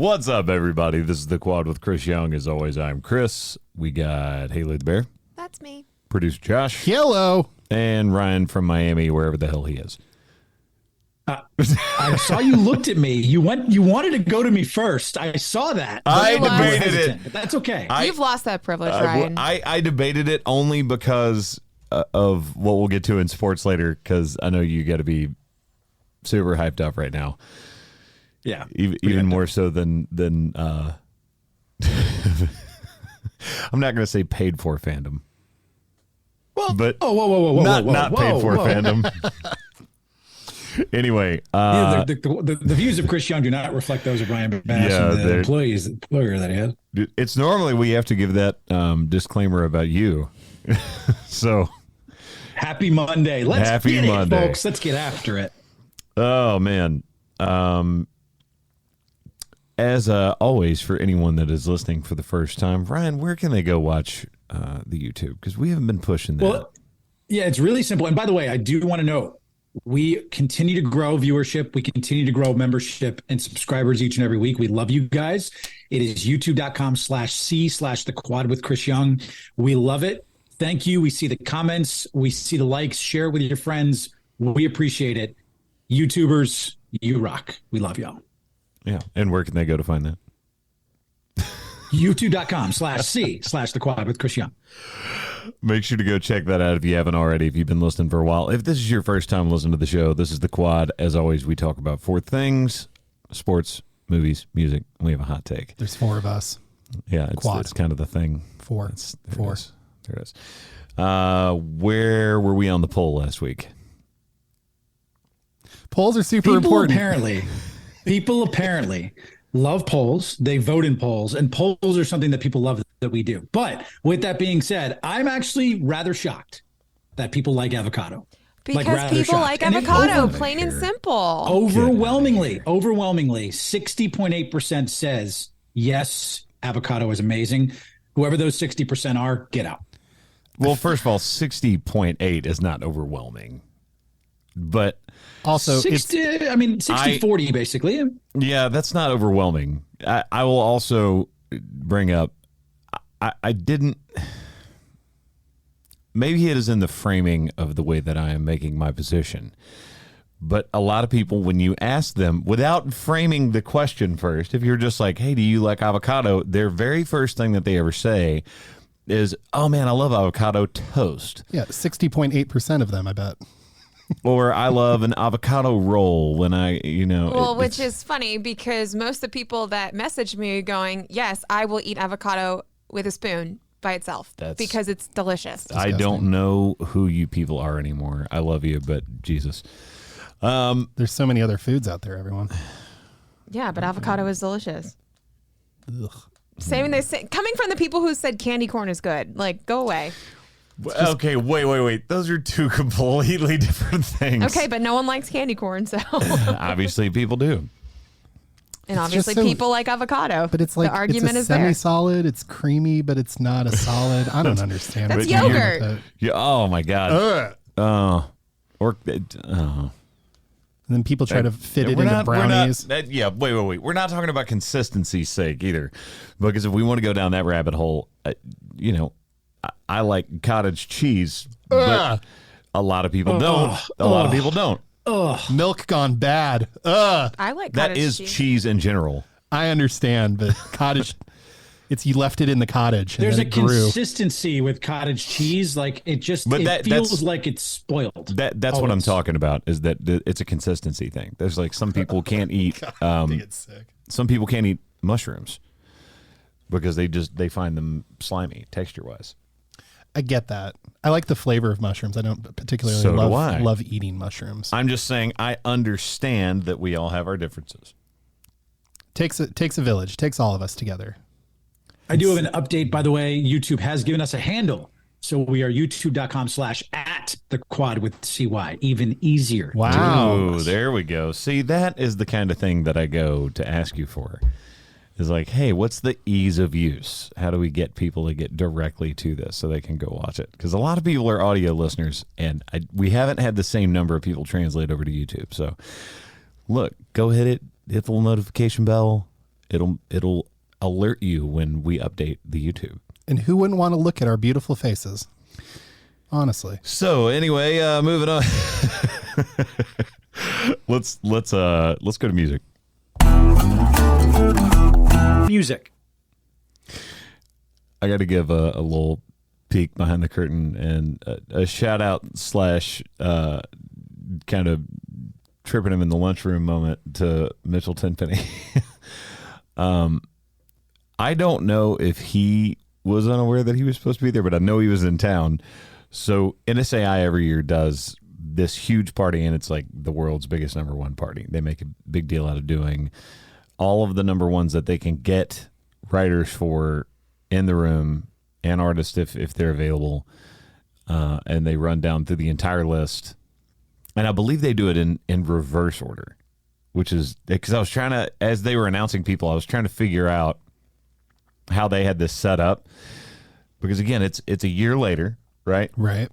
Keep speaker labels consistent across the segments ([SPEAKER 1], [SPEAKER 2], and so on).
[SPEAKER 1] What's up, everybody? This is The Quad with Chris Young. As always, I'm Chris. We got Haley the Bear.
[SPEAKER 2] That's me.
[SPEAKER 1] Producer Josh.
[SPEAKER 3] Hello.
[SPEAKER 1] And Ryan from Miami, wherever the hell he is.
[SPEAKER 4] I saw you looked at me. You wanted to go to me first. I saw that.
[SPEAKER 1] I debated it.
[SPEAKER 4] But that's okay.
[SPEAKER 2] You've lost that privilege, Ryan.
[SPEAKER 1] I debated it only because of what we'll get to in sports later, because I know you got to be super hyped up right now.
[SPEAKER 4] Yeah.
[SPEAKER 1] Even more so than I'm not going to say paid for fandom.
[SPEAKER 4] Well,
[SPEAKER 1] but
[SPEAKER 4] whoa,
[SPEAKER 1] not paid for fandom. Anyway,
[SPEAKER 4] the views of Chris Young do not reflect those of Ryan Bass and the employer that he has.
[SPEAKER 1] It's normally we have to give that disclaimer about you. So
[SPEAKER 4] happy Monday. Let's get it, folks. Let's get after it.
[SPEAKER 1] Oh man. As always, for anyone that is listening for the first time, Ryan, where can they go watch the YouTube? Because we haven't been pushing that.
[SPEAKER 4] Well, yeah, it's really simple. And by the way, I do want to know, we continue to grow viewership. We continue to grow membership and subscribers each and every week. We love you guys. It is youtube.com/C/The Quad with Chris Young. We love it. Thank you. We see the comments. We see the likes. Share it with your friends. We appreciate it. YouTubers, you rock. We love y'all.
[SPEAKER 1] Yeah. And where can they go to find that?
[SPEAKER 4] youtube.com/C/The Quad with Chris Young.
[SPEAKER 1] Make sure to go check that out if you haven't already, if you've been listening for a while. If this is your first time listening to the show, this is The Quad. As always, we talk about four things: sports, movies, music, and we have a hot take.
[SPEAKER 3] There's four of us.
[SPEAKER 1] Yeah, it's kind of the thing.
[SPEAKER 3] Four.
[SPEAKER 1] There it is. Where were we on the poll last week?
[SPEAKER 3] Polls are super important.
[SPEAKER 4] People apparently love polls. They vote in polls, and polls are something that people love that we do. But with that being said, I'm actually rather shocked that people like avocado.
[SPEAKER 2] Because people like avocado, plain and simple.
[SPEAKER 4] Overwhelmingly, 60.8% says, yes, avocado is amazing. Whoever those 60% are, get out.
[SPEAKER 1] Well, first of all, 60.8 is not overwhelming. But
[SPEAKER 3] also,
[SPEAKER 4] 60-40 basically.
[SPEAKER 1] Yeah, that's not overwhelming. I will also bring up, I didn't, maybe it is in the framing of the way that I am making my position. But a lot of people, when you ask them, without framing the question first, if you're just like, hey, do you like avocado? Their very first thing that they ever say is, oh man, I love avocado toast.
[SPEAKER 3] Yeah, 60.8% of them, I bet.
[SPEAKER 1] Or I love an avocado roll when
[SPEAKER 2] Well, which is funny because most of the people that message me going, yes, I will eat avocado with a spoon by itself because it's delicious.
[SPEAKER 1] I don't know who you people are anymore. I love you, but Jesus.
[SPEAKER 3] There's so many other foods out there, everyone.
[SPEAKER 2] Yeah, but avocado is delicious.
[SPEAKER 3] Ugh.
[SPEAKER 2] Same coming from the people who said candy corn is good. Like, go away.
[SPEAKER 1] Okay, wait. Those are two completely different things.
[SPEAKER 2] Okay, but no one likes candy corn, so.
[SPEAKER 1] Obviously, people do.
[SPEAKER 2] And obviously, people like avocado.
[SPEAKER 3] But it's like
[SPEAKER 2] the argument
[SPEAKER 3] it's a semi-solid. It's creamy, but it's not a solid. I don't understand.
[SPEAKER 2] That's yogurt.
[SPEAKER 1] Yeah. Oh my God.
[SPEAKER 3] And then people try to fit it into brownies.
[SPEAKER 1] Wait. We're not talking about consistency's sake either, because if we want to go down that rabbit hole, I like cottage cheese, but a lot people don't. A lot of people don't.
[SPEAKER 3] Milk gone bad.
[SPEAKER 2] I like cottage cheese.
[SPEAKER 1] That is cheese in general.
[SPEAKER 3] I understand, but cottage, you left it in the cottage. And
[SPEAKER 4] there's a
[SPEAKER 3] grew.
[SPEAKER 4] Consistency with cottage cheese, like it feels like it's spoiled.
[SPEAKER 1] That's what I'm talking about. Is that it's a consistency thing. There's like some people can't eat.
[SPEAKER 3] I think it's sick.
[SPEAKER 1] Some people can't eat mushrooms because they find them slimy texture wise.
[SPEAKER 3] I get that. I like the flavor of mushrooms. I don't particularly love eating mushrooms.
[SPEAKER 1] I'm just saying I understand that we all have our differences.
[SPEAKER 3] Takes a village. Takes all of us together.
[SPEAKER 4] I do have an update, by the way. YouTube has given us a handle. So we are youtube.com/@the quad with CY. Even easier.
[SPEAKER 3] Wow.
[SPEAKER 1] Ooh, there we go. See, that is the kind of thing that I go to ask you for. Is like, hey, what's the ease of use? How do we get people to get directly to this so they can go watch it? Because a lot of people are audio listeners, and we haven't had the same number of people translate over to YouTube. So, look, go hit the little notification bell, it'll alert you when we update the YouTube.
[SPEAKER 3] And who wouldn't want to look at our beautiful faces? Honestly.
[SPEAKER 1] So anyway, moving on. let's go to music.
[SPEAKER 4] Music.
[SPEAKER 1] I got to give a little peek behind the curtain and a shout out / kind of tripping him in the lunchroom moment to Mitchell Tenpenny. I don't know if he was unaware that he was supposed to be there, but I know he was in town. So NSAI every year does this huge party, and it's like the world's biggest number one party. They make a big deal out of doing all of the number ones that they can get writers for in the room and artists if they're available. And they run down through the entire list. And I believe they do it in reverse order, which is because I was trying to, as they were announcing people, I was trying to figure out how they had this set up. Because again, it's a year later, right?
[SPEAKER 3] Right.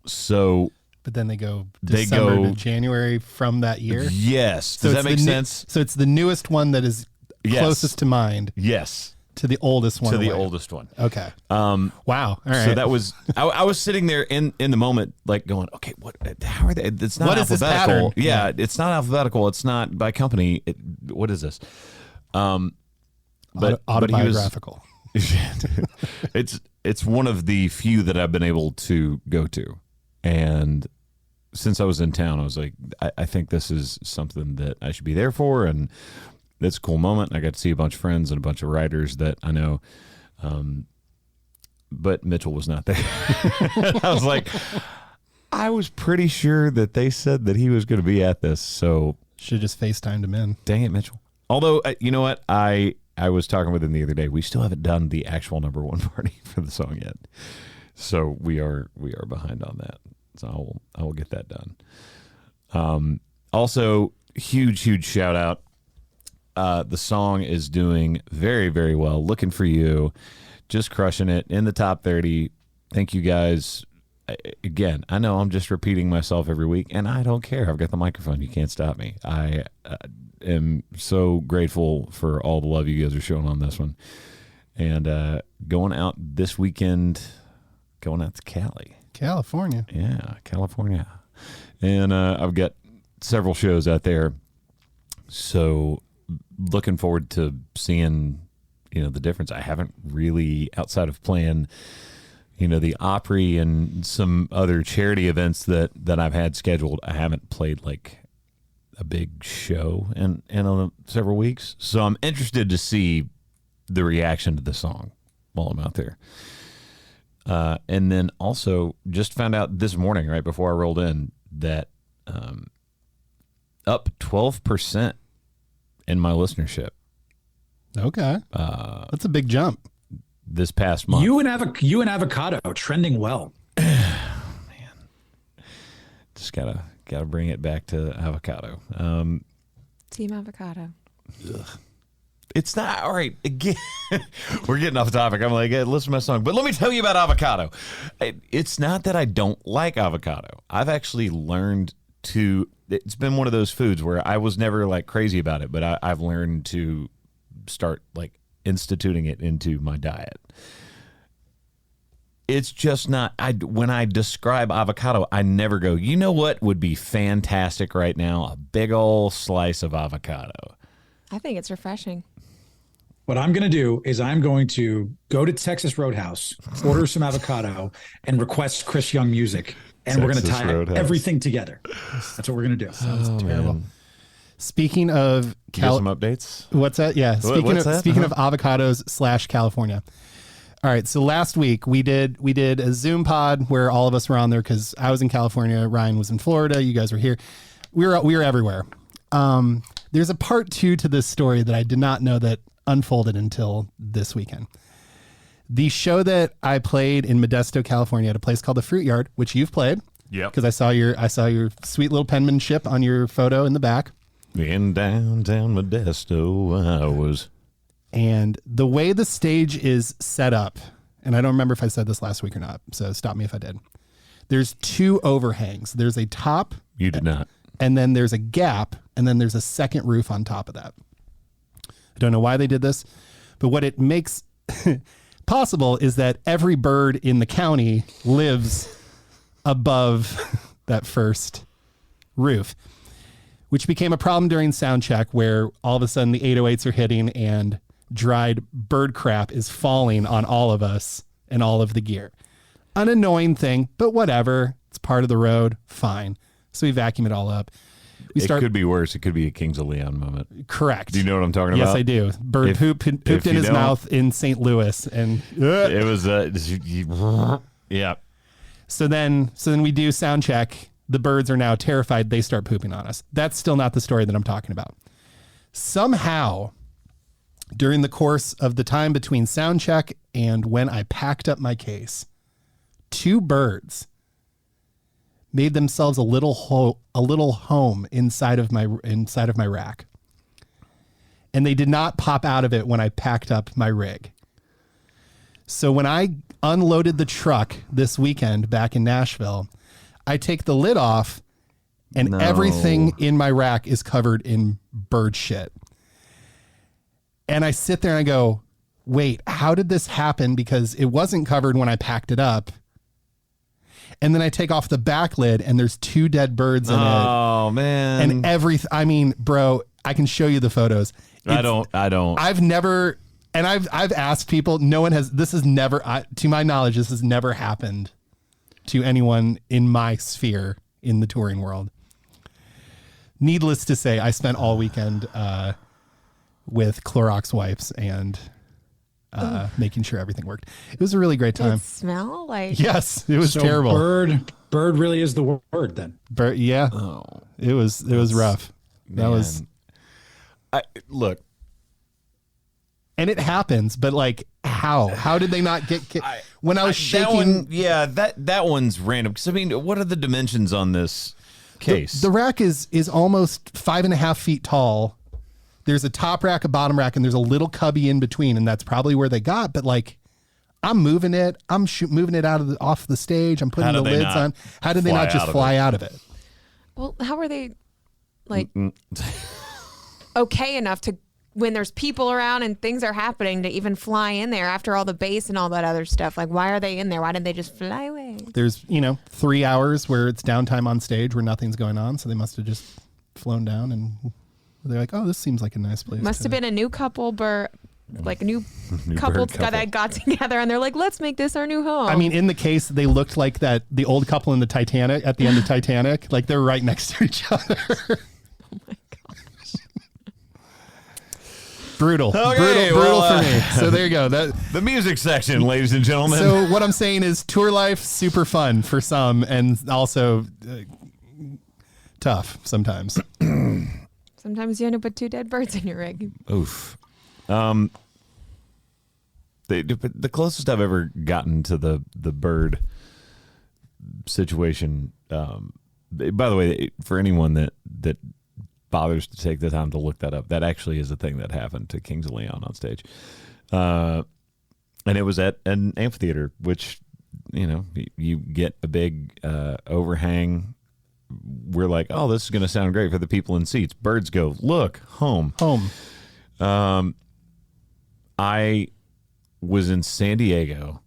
[SPEAKER 1] So,
[SPEAKER 3] but then they go December to January from that year.
[SPEAKER 1] Yes. Does that make sense?
[SPEAKER 3] So it's the newest one that is closest to mind.
[SPEAKER 1] Yes.
[SPEAKER 3] To the oldest one.
[SPEAKER 1] To the oldest one.
[SPEAKER 3] Okay. Wow. All right.
[SPEAKER 1] So that was I was sitting there in the moment, like going, okay, what? How are they? It's not
[SPEAKER 3] what is
[SPEAKER 1] alphabetical.
[SPEAKER 3] This pattern?
[SPEAKER 1] Yeah, it's not alphabetical. It's not by company. What is this? But
[SPEAKER 3] autobiographical.
[SPEAKER 1] It's one of the few that I've been able to go to, and since I was in town, I was like, I think this is something that I should be there for, and it's a cool moment. I got to see a bunch of friends and a bunch of writers that I know, but Mitchell was not there. I was like, I was pretty sure that they said that he was going to be at this, so
[SPEAKER 3] should have just FaceTimed him in.
[SPEAKER 1] Dang it, Mitchell. Although, you know what? I was talking with him the other day. We still haven't done the actual number one party for the song yet, so we are behind on that. So I will get that done. Also, huge shout out. The song is doing very, very well. Looking for You, just crushing it in the top 30. Thank you guys. Again, I know I'm just repeating myself every week, and I don't care. I've got the microphone. You can't stop me. I am so grateful for all the love you guys are showing on this one. And going out this weekend, going out to
[SPEAKER 3] California.
[SPEAKER 1] Yeah, California. And I've got several shows out there. So looking forward to seeing, the difference. I haven't really, outside of playing, the Opry and some other charity events that I've had scheduled, I haven't played like a big show in several weeks. So I'm interested to see the reaction to the song while I'm out there. And then also just found out this morning, right before I rolled in, that up 12% in my listenership.
[SPEAKER 3] Okay. That's a big jump.
[SPEAKER 1] This past month.
[SPEAKER 4] You and Avocado trending well.
[SPEAKER 1] Man. Just gotta bring it back to Avocado.
[SPEAKER 2] Team Avocado.
[SPEAKER 1] Ugh. It's not all right. Again, we're getting off topic. I'm like, hey, listen to my song. But let me tell you about Avocado. It's not that I don't like avocado. I've actually learned to. It's been one of those foods where I was never like crazy about it, but I've learned to start like instituting it into my diet. It's just not. When I describe avocado, I never go, you know what would be fantastic right now? A big old slice of avocado.
[SPEAKER 2] I think it's refreshing.
[SPEAKER 4] What I'm going to do is I'm going to go to Texas Roadhouse, order some avocado, and request Chris Young music. And we're going to tie everything together. That's what we're going to do.
[SPEAKER 3] Sounds terrible. Man. Speaking of
[SPEAKER 1] some updates.
[SPEAKER 3] What's that? Yeah. Speaking of avocados / California. All right. So last week we did a Zoom pod where all of us were on there because I was in California, Ryan was in Florida, you guys were here. We were everywhere. There's a part 2 to this story that I did not know that unfolded until this weekend. The show that I played in Modesto, California, at a place called the Fruit Yard, which you've played.
[SPEAKER 1] Yeah.
[SPEAKER 3] Because I saw your sweet little penmanship on your photo in the back.
[SPEAKER 1] In downtown Modesto, I was.
[SPEAKER 3] And the way the stage is set up, and I don't remember if I said this last week or not, so stop me if I did. There's 2 overhangs. There's a top.
[SPEAKER 1] You did not.
[SPEAKER 3] And then there's a gap, and then there's a second roof on top of that. I don't know why they did this, but what it makes possible is that every bird in the county lives above that first roof, which became a problem during sound check where all of a sudden the 808s are hitting and dried bird crap is falling on all of us and all of the gear. An annoying thing, but whatever. It's part of the road. Fine. So we vacuum it all up.
[SPEAKER 1] It could be worse. It could be a Kings of Leon moment.
[SPEAKER 3] Correct.
[SPEAKER 1] Do you know what I'm talking
[SPEAKER 3] yes,
[SPEAKER 1] about?
[SPEAKER 3] Yes, I do. Bird pooped in his mouth in St. Louis, and
[SPEAKER 1] it was yeah.
[SPEAKER 3] So then we do sound check. The birds are now terrified. They start pooping on us. That's still not the story that I'm talking about. Somehow, during the course of the time between sound check and when I packed up my case, 2 birds made themselves a little home inside of my rack. And they did not pop out of it when I packed up my rig. So when I unloaded the truck this weekend back in Nashville, I take the lid off and everything in my rack is covered in bird shit. And I sit there and I go, wait, how did this happen? Because it wasn't covered when I packed it up. And then I take off the back lid and there's 2 dead birds in it. Oh,
[SPEAKER 1] man.
[SPEAKER 3] And I mean, bro, I can show you the photos.
[SPEAKER 1] I don't.
[SPEAKER 3] I've never, and I've asked people, no one has, this has never, to my knowledge, this has never happened to anyone in my sphere in the touring world. Needless to say, I spent all weekend with Clorox wipes and making sure everything worked. It was a really great time.
[SPEAKER 2] Did it smell like?
[SPEAKER 3] Yes, it was terrible.
[SPEAKER 4] Bird really is the word then.
[SPEAKER 3] Bird, yeah. Oh, it was rough. That was.
[SPEAKER 1] Look.
[SPEAKER 3] And it happens, but like, how did they not get? When I was shaking,
[SPEAKER 1] that one's random. Because I mean, what are the dimensions on this case?
[SPEAKER 3] The rack is almost 5.5 feet tall. There's a top rack, a bottom rack, and there's a little cubby in between, and that's probably where they got. But like, I'm moving it. I'm moving it off the stage. I'm putting the lids on. How did they not just fly out of it?
[SPEAKER 2] Well, how are they like okay enough to, when there's people around and things are happening, to even fly in there after all the bass and all that other stuff? Like, why are they in there? Why didn't they just fly away?
[SPEAKER 3] There's 3 hours where it's downtime on stage where nothing's going on, so they must have just flown down and they're like, oh, this seems like a nice place.
[SPEAKER 2] Must have been a new couple, like a new couple that got together, and they're like, let's make this our new home.
[SPEAKER 3] I mean, in the case, they looked like the old couple in the Titanic, at the end of Titanic. Like, they're right next to each other.
[SPEAKER 2] Oh my gosh.
[SPEAKER 3] Brutal.
[SPEAKER 1] Okay,
[SPEAKER 3] brutal for me. So there you go.
[SPEAKER 1] The music section, ladies and gentlemen.
[SPEAKER 3] So what I'm saying is tour life, super fun for some, and also tough sometimes.
[SPEAKER 2] Sometimes you end up with 2 dead birds in your rig.
[SPEAKER 1] Oof. The closest I've ever gotten to the bird situation. By the way, for anyone that bothers to take the time to look that up, that actually is a thing that happened to Kings of Leon on stage, and it was at an amphitheater, which you get a big overhang. We're like, oh, this is going to sound great for the people in seats. Birds go, look, home. I was in San Diego.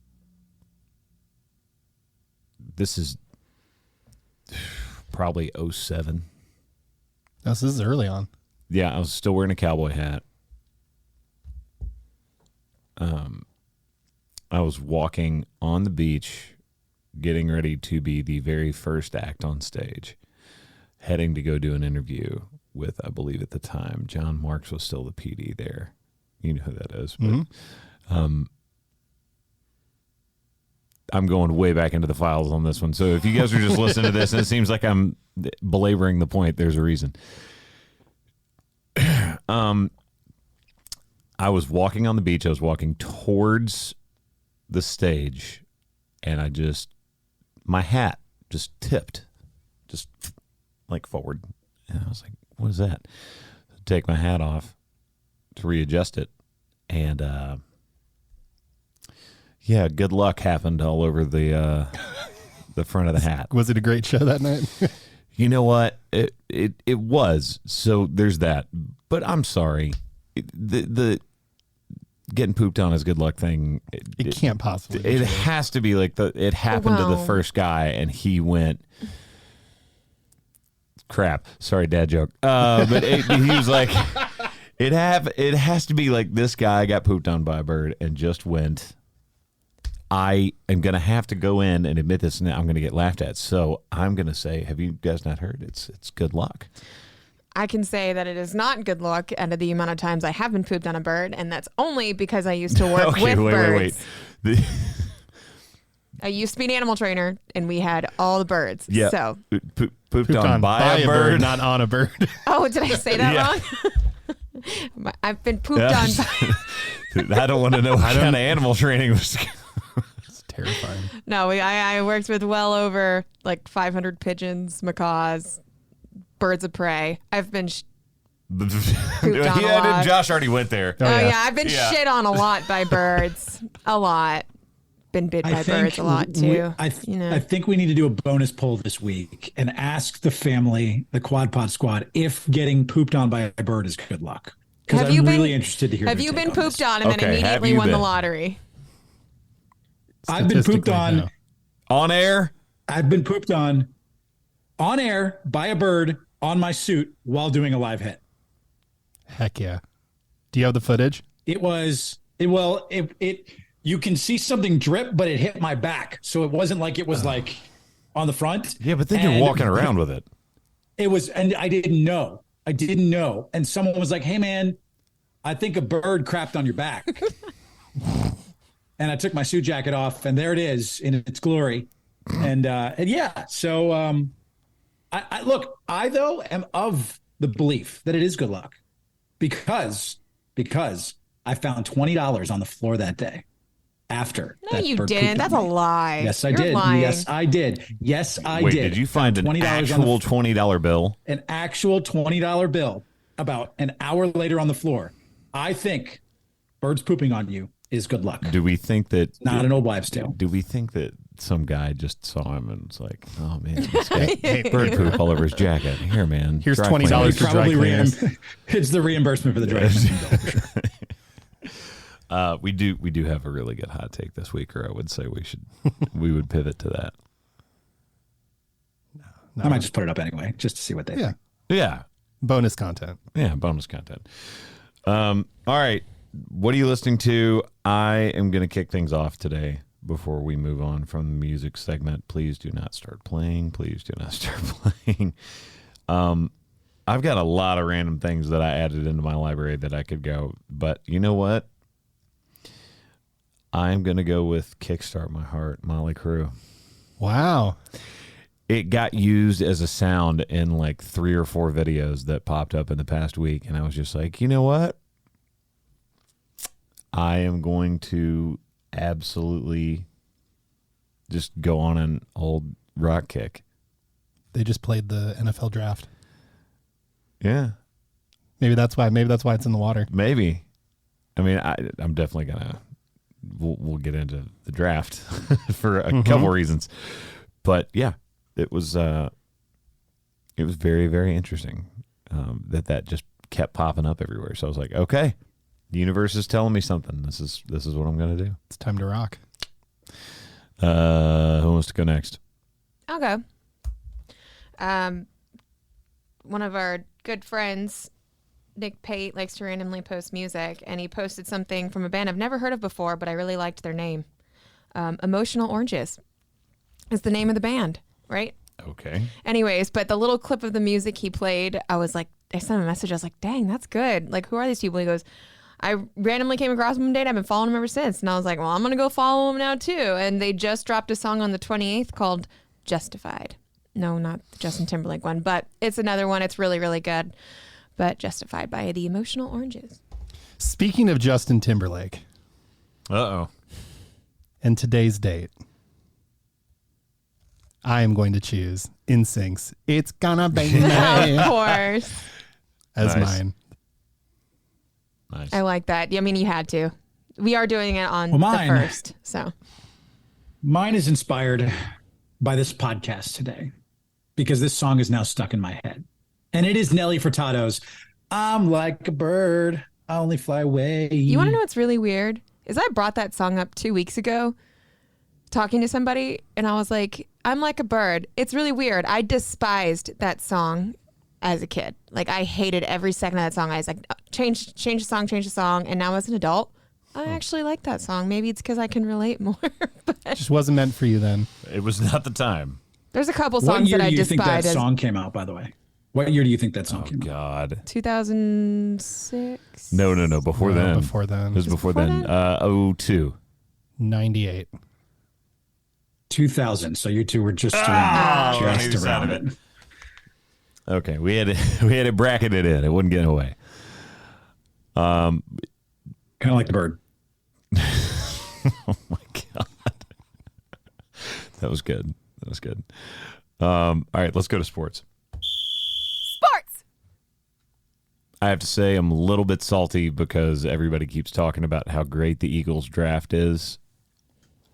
[SPEAKER 1] This is probably 2007.
[SPEAKER 3] This is early on.
[SPEAKER 1] Yeah, I was still wearing a cowboy hat. I was walking on the beach, getting ready to be the very first act on stage, heading to go do an interview with, I believe at the time, John Marks was still the PD there. You know who that is. But, I'm going way back into the files on this one. So if you guys are just listening to this and it seems like I'm belaboring the point, there's a reason. I was walking on the beach. I was walking towards the stage, and my hat just tipped, just like forward. And I was like, what is that? Take my hat off to readjust it. And, yeah, good luck happened all over the front of the hat.
[SPEAKER 3] Was it a great show that night?
[SPEAKER 1] You know what? It was. So there's that. But I'm sorry. the getting pooped on is good luck thing.
[SPEAKER 3] It can't possibly.
[SPEAKER 1] It has to be like it happened to the first guy, and he went. Crap. Sorry, dad joke. But he was like, it has to be like this guy got pooped on by a bird and just went. I am going to have to go in and admit this, and I'm going to get laughed at. So I'm going to say, have you guys not heard? It's good luck.
[SPEAKER 2] I can say that it is not good luck out of the amount of times I have been pooped on a bird, and that's only because I used to work with birds. Wait. I used to be an animal trainer, and we had all the birds.
[SPEAKER 1] Yeah.
[SPEAKER 2] So
[SPEAKER 1] pooped on by a bird,
[SPEAKER 3] not on a bird.
[SPEAKER 2] Oh, did I say that wrong? I've been pooped on by...
[SPEAKER 1] I don't want to know what kind of animal training was.
[SPEAKER 3] It's terrifying.
[SPEAKER 2] No, I worked with well over like 500 pigeons, macaws, birds of prey. I've been pooped on a lot.
[SPEAKER 1] Josh already went there.
[SPEAKER 2] Oh yeah, I've been shit on a lot by birds. A lot. Been bit by birds a lot too.
[SPEAKER 4] I think we need to do a bonus poll this week and ask the family, the Quad Pod Squad, if getting pooped on by a bird is good luck. Because I'm really interested to hear.
[SPEAKER 2] Have you been pooped on and then immediately won the lottery?
[SPEAKER 4] I've been pooped on.
[SPEAKER 1] On air?
[SPEAKER 4] I've been pooped on air by a bird on my suit while doing a live hit.
[SPEAKER 3] Heck yeah. Do you have the footage?
[SPEAKER 4] You can see something drip, but it hit my back. So it wasn't like it was like on the front.
[SPEAKER 1] Yeah, but then you're walking around with it.
[SPEAKER 4] It was, and I didn't know. And someone was like, hey man, I think a bird crapped on your back. And I took my suit jacket off, and there it is in its glory. And yeah, so I though am of the belief that it is good luck because I found $20 on the floor that day. After
[SPEAKER 2] no, you didn't. That's a lie.
[SPEAKER 4] Yes, I did.
[SPEAKER 2] Lying.
[SPEAKER 4] Yes, I did. Yes, I
[SPEAKER 1] Wait,
[SPEAKER 4] did.
[SPEAKER 1] Did you find an actual $20 bill?
[SPEAKER 4] An actual $20 bill about an hour later on the floor. I think birds pooping on you is good luck.
[SPEAKER 1] Do we think that...
[SPEAKER 4] Not an old wives' tale.
[SPEAKER 1] Do we think that some guy just saw him and was like, oh, man, this guy bird poop all over his jacket. Here, man.
[SPEAKER 3] Here's $20 for dry cleaners.
[SPEAKER 4] It's the reimbursement for the dry cleaning bill, for sure.
[SPEAKER 1] We do have a really good hot take this week, or I would say we would pivot to that.
[SPEAKER 4] No. I might just put it up anyway, just to see what they think.
[SPEAKER 1] Yeah.
[SPEAKER 3] Bonus content.
[SPEAKER 1] Yeah, bonus content. All right. What are you listening to? I am going to kick things off today before we move on from the music segment. Please do not start playing. Please do not start playing. I've got a lot of random things that I added into my library that I could go, but you know what? I'm going to go with Kickstart My Heart, Motley Crue.
[SPEAKER 3] Wow.
[SPEAKER 1] It got used as a sound in like 3 or 4 videos that popped up in the past week. And I was just like, you know what? I am going to absolutely just go on an old rock kick.
[SPEAKER 3] They just played the NFL draft.
[SPEAKER 1] Yeah.
[SPEAKER 3] Maybe that's why it's in the water.
[SPEAKER 1] Maybe. I mean, I'm definitely going to... We'll get into the draft for a couple reasons, but yeah, it was very, very interesting that just kept popping up everywhere. So I was like, okay, the universe is telling me something. This is what I'm going to do.
[SPEAKER 3] It's time to rock.
[SPEAKER 1] Who wants to go next?
[SPEAKER 2] I'll go. One of our good friends, Nick Pate, likes to randomly post music, and he posted something from a band I've never heard of before, but I really liked their name. Emotional Oranges is the name of the band, right?
[SPEAKER 1] Okay.
[SPEAKER 2] Anyways, but the little clip of the music he played, I sent him a message. I was like, dang, that's good. Like, who are these people? He goes, I randomly came across them one day, and I've been following them ever since. And I was like, well, I'm going to go follow them now, too. And they just dropped a song on the 28th called Justified. No, not the Justin Timberlake one, but it's another one. It's really, really good. But Justified by the Emotional Oranges.
[SPEAKER 3] Speaking of Justin Timberlake.
[SPEAKER 1] Uh-oh.
[SPEAKER 3] And today's date, I am going to choose NSYNC's It's Gonna Be Me.
[SPEAKER 2] Of course.
[SPEAKER 3] As mine.
[SPEAKER 1] Nice.
[SPEAKER 2] I like that. I mean, you had to. We are doing it on the first. So
[SPEAKER 4] mine is inspired by this podcast today because this song is now stuck in my head. And it is Nelly Furtado's I'm Like a Bird. I'll only fly away.
[SPEAKER 2] You want to know what's really weird? Is I brought that song up 2 weeks ago talking to somebody, and I was like, I'm like a bird. It's really weird. I despised that song as a kid. Like, I hated every second of that song. I was like, change the song. And now as an adult, I actually like that song. Maybe it's because I can relate more. But
[SPEAKER 3] It just wasn't meant for you then.
[SPEAKER 1] It was not the time.
[SPEAKER 2] there's a couple
[SPEAKER 4] What
[SPEAKER 2] songs
[SPEAKER 4] year
[SPEAKER 2] that I
[SPEAKER 4] do you think
[SPEAKER 2] despise.
[SPEAKER 4] that song came out, by the way? What year do you think that song came out?
[SPEAKER 1] God.
[SPEAKER 2] 2006.
[SPEAKER 1] No. Before then.
[SPEAKER 3] Before then.
[SPEAKER 1] It was before then. 02.
[SPEAKER 3] 98.
[SPEAKER 4] 2000. So you two were just around it.
[SPEAKER 1] Okay, we had it bracketed in. It wouldn't get away.
[SPEAKER 4] Kind of like the bird.
[SPEAKER 1] Oh my God. That was good. All right, let's go to sports.
[SPEAKER 2] Sports.
[SPEAKER 1] I have to say I'm a little bit salty because everybody keeps talking about how great the Eagles draft is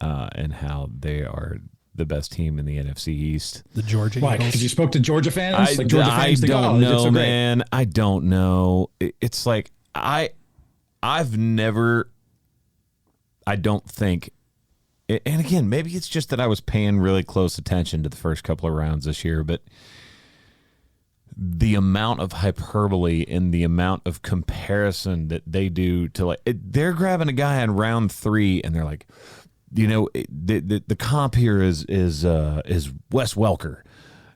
[SPEAKER 1] and how they are the best team in the NFC Next.
[SPEAKER 3] The Georgia
[SPEAKER 4] Why?
[SPEAKER 3] Eagles.
[SPEAKER 4] Because you spoke to Georgia fans?
[SPEAKER 1] I don't know,
[SPEAKER 4] so great.
[SPEAKER 1] man. I don't know. It's like I've never. I don't think. And again, maybe it's just that I was paying really close attention to the first couple of rounds this year, but the amount of hyperbole and the amount of comparison that they do to, like, they're grabbing a guy in round 3 and they're like, you know, the comp here is Wes Welker,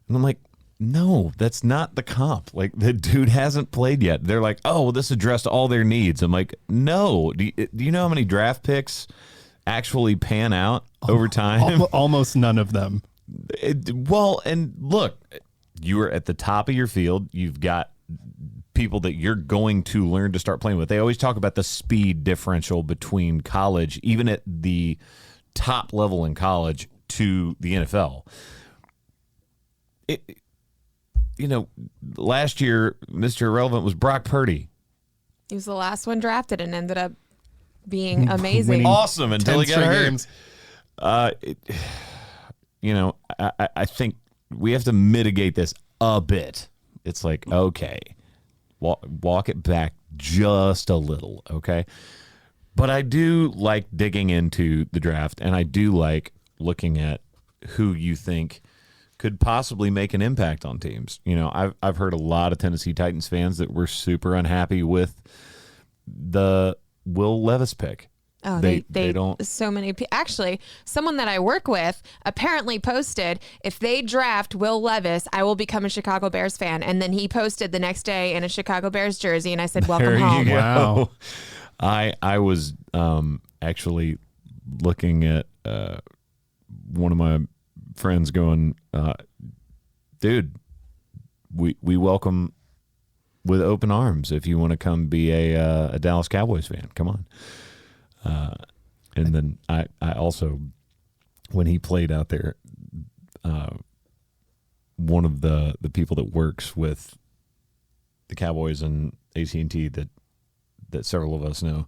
[SPEAKER 1] and I'm like, no, that's not the comp. Like, the dude hasn't played yet. They're like, oh, well, this addressed all their needs. I'm like, no. Do you know how many draft picks actually pan out over time?
[SPEAKER 3] Almost none of them.
[SPEAKER 1] Well, and look, you are at the top of your field. You've got people that you're going to learn to start playing with. They always talk about the speed differential between college, even at the top level in college, to the NFL. You know, last year, Mr. Irrelevant was Brock Purdy.
[SPEAKER 2] He was the last one drafted and ended up being amazing.
[SPEAKER 3] Winning
[SPEAKER 1] Awesome until he got
[SPEAKER 3] 10
[SPEAKER 1] hurt.
[SPEAKER 3] games.
[SPEAKER 1] You know, I think we have to mitigate this a bit. It's like, okay, walk it back just a little, okay? But I do like digging into the draft, and I do like looking at who you think could possibly make an impact on teams. You know, I've heard a lot of Tennessee Titans fans that were super unhappy with the Will Levis pick.
[SPEAKER 2] Oh, they don't. So many people. Actually, someone that I work with apparently posted, if they draft Will Levis, I will become a Chicago Bears fan. And then he posted the next day in a Chicago Bears jersey, and I said, welcome
[SPEAKER 1] There
[SPEAKER 2] home.
[SPEAKER 1] you go.
[SPEAKER 3] Wow.
[SPEAKER 1] I was actually looking at one of my friends going, dude, we welcome with open arms if you want to come be a Dallas Cowboys fan. Come on. And then I also, when he played out there, one of the people that works with the Cowboys and AT&T that several of us know,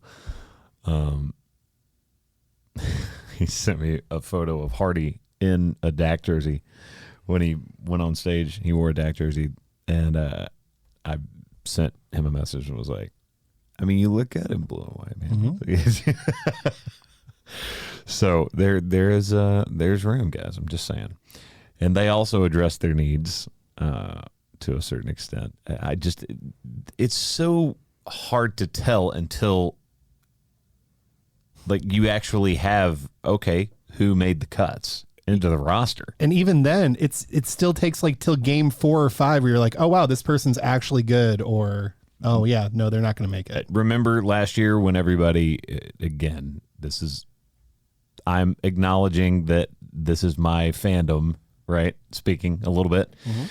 [SPEAKER 1] he sent me a photo of Hardy in a Dak jersey. When he went on stage, he wore a Dak jersey, and I sent him a message and was like, I mean, you look good in blue and white, man. Mm-hmm. So there's room, guys. I'm just saying. And they also address their needs to a certain extent. It's so hard to tell until, like, you actually have, okay, who made the cuts into the roster.
[SPEAKER 3] And even then, it still takes like till game 4 or 5 where you're like, oh, wow, this person's actually good, or, oh, yeah, no, they're not going to make it.
[SPEAKER 1] Remember last year when everybody, again, I'm acknowledging that this is my fandom, right? Speaking a little bit. Mm-hmm.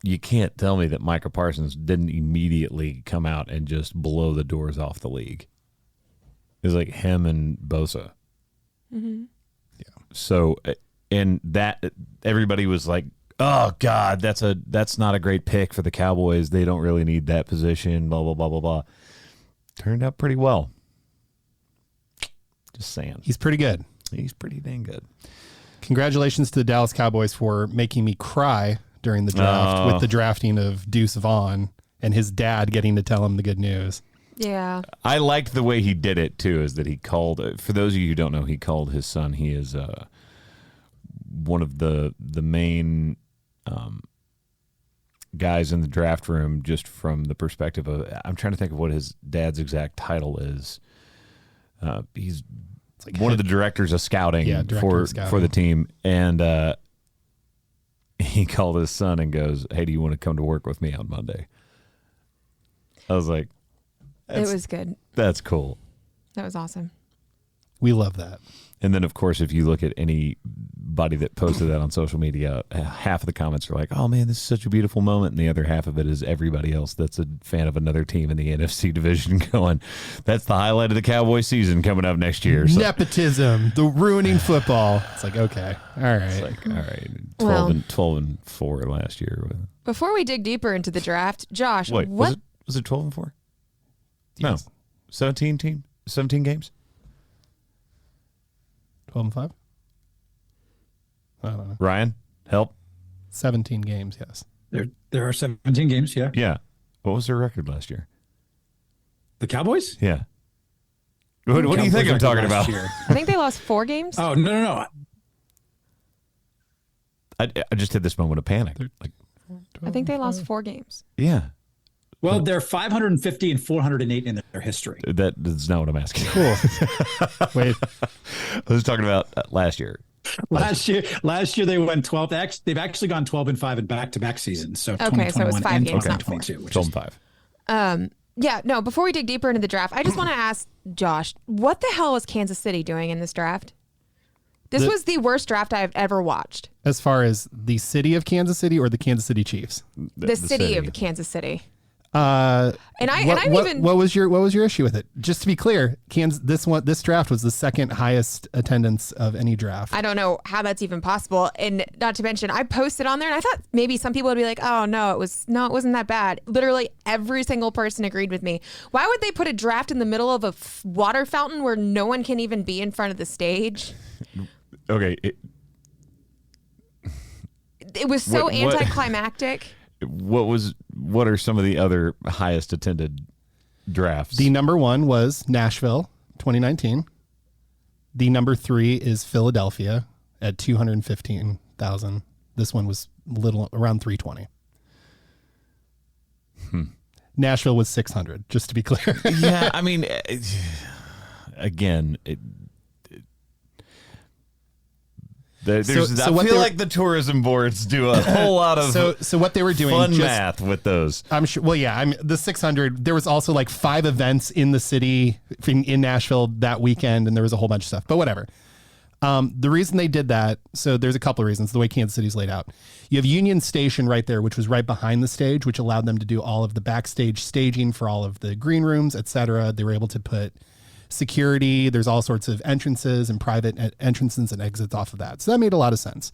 [SPEAKER 1] You can't tell me that Micah Parsons didn't immediately come out and just blow the doors off the league. It was like him and Bosa.
[SPEAKER 2] Mm-hmm.
[SPEAKER 1] Yeah. So, and that everybody was like, oh God, that's not a great pick for the Cowboys. They don't really need that position, blah, blah, blah, blah, blah. Turned out pretty well. Just saying.
[SPEAKER 3] He's pretty good.
[SPEAKER 1] He's pretty dang good.
[SPEAKER 3] Congratulations to the Dallas Cowboys for making me cry during the draft with the drafting of Deuce Vaughn and his dad getting to tell him the good news.
[SPEAKER 2] Yeah.
[SPEAKER 1] I liked the way he did it too. Is that he called? For those of you who don't know, he called his son. He is one of the main guys in the draft room, just from the perspective of. I'm trying to think of what his dad's exact title is. He's like one of the directors of scouting, for the team, and he called his son and goes, "Hey, do you want to come to work with me on Monday?" I was like,
[SPEAKER 2] it was good.
[SPEAKER 1] That's cool.
[SPEAKER 2] That was awesome.
[SPEAKER 3] We love that.
[SPEAKER 1] And then, of course, if you look at anybody that posted that on social media, half of the comments are like, "Oh man, this is such a beautiful moment," and the other half of it is everybody else that's a fan of another team in the NFC division going, "That's the highlight of the Cowboy season coming up next year." So,
[SPEAKER 3] Nepotism, the ruining football. It's like, okay, all right.
[SPEAKER 1] it's like, all right, 12 and 4 last year.
[SPEAKER 2] Before we dig deeper into the draft, Josh,
[SPEAKER 1] Wait,
[SPEAKER 2] what?
[SPEAKER 1] was it 12 and 4?
[SPEAKER 3] Yes.
[SPEAKER 1] No, 17 games.
[SPEAKER 3] 12 and 5? I don't know.
[SPEAKER 1] Ryan, help.
[SPEAKER 3] 17 games, yes.
[SPEAKER 4] There are 17 games, yeah.
[SPEAKER 1] Yeah. What was their record last year?
[SPEAKER 4] The Cowboys?
[SPEAKER 1] Yeah. What do you think I'm talking about?
[SPEAKER 2] I think they lost 4 games.
[SPEAKER 4] Oh, no.
[SPEAKER 1] I just had this moment of panic. Like,
[SPEAKER 2] I think they lost 4 games.
[SPEAKER 1] yeah.
[SPEAKER 4] Well, they're 550 and 408 in their history.
[SPEAKER 1] That's not what I'm asking.
[SPEAKER 3] Cool. Wait.
[SPEAKER 1] I was talking about last year.
[SPEAKER 4] Last year they went 12. They've actually gone 12 and 5 in back-to-back seasons. So
[SPEAKER 2] Okay, so it was 5 games, not 4.
[SPEAKER 4] 2022, which
[SPEAKER 1] 12
[SPEAKER 4] is
[SPEAKER 1] and 5.
[SPEAKER 2] Yeah, no, before we dig deeper into the draft, I just want to ask Josh, what the hell was Kansas City doing in this draft? This was the worst draft I've ever watched.
[SPEAKER 3] As far as the city of Kansas City or the Kansas City Chiefs?
[SPEAKER 2] The city of Kansas City.
[SPEAKER 3] What was your issue with it? Just to be clear, this draft was the second highest attendance of any draft.
[SPEAKER 2] I don't know how that's even possible. And not to mention, I posted on there and I thought maybe some people would be like, "Oh no, it wasn't that bad." Literally every single person agreed with me. Why would they put a draft in the middle of a water fountain where no one can even be in front of the stage?
[SPEAKER 1] Okay.
[SPEAKER 2] It was so anticlimactic.
[SPEAKER 1] What are some of the other highest attended drafts?
[SPEAKER 3] The number 1 was Nashville, 2019. The number 3 is Philadelphia at 215,000. This one was around 320. Nashville was 600, just to be clear.
[SPEAKER 1] Yeah, I mean, again, I feel like the tourism boards do a whole lot of
[SPEAKER 3] so what they were doing
[SPEAKER 1] fun math with those.
[SPEAKER 3] I'm sure. Well, yeah, the 600. There was also like 5 events in the city in Nashville that weekend, and there was a whole bunch of stuff. But whatever. The reason they did that, so there's a couple of reasons. The way Kansas City's laid out, you have Union Station right there, which was right behind the stage, which allowed them to do all of the backstage staging for all of the green rooms, etc. They were able to put security. There's all sorts of entrances and private entrances and exits off of that. So that made a lot of sense.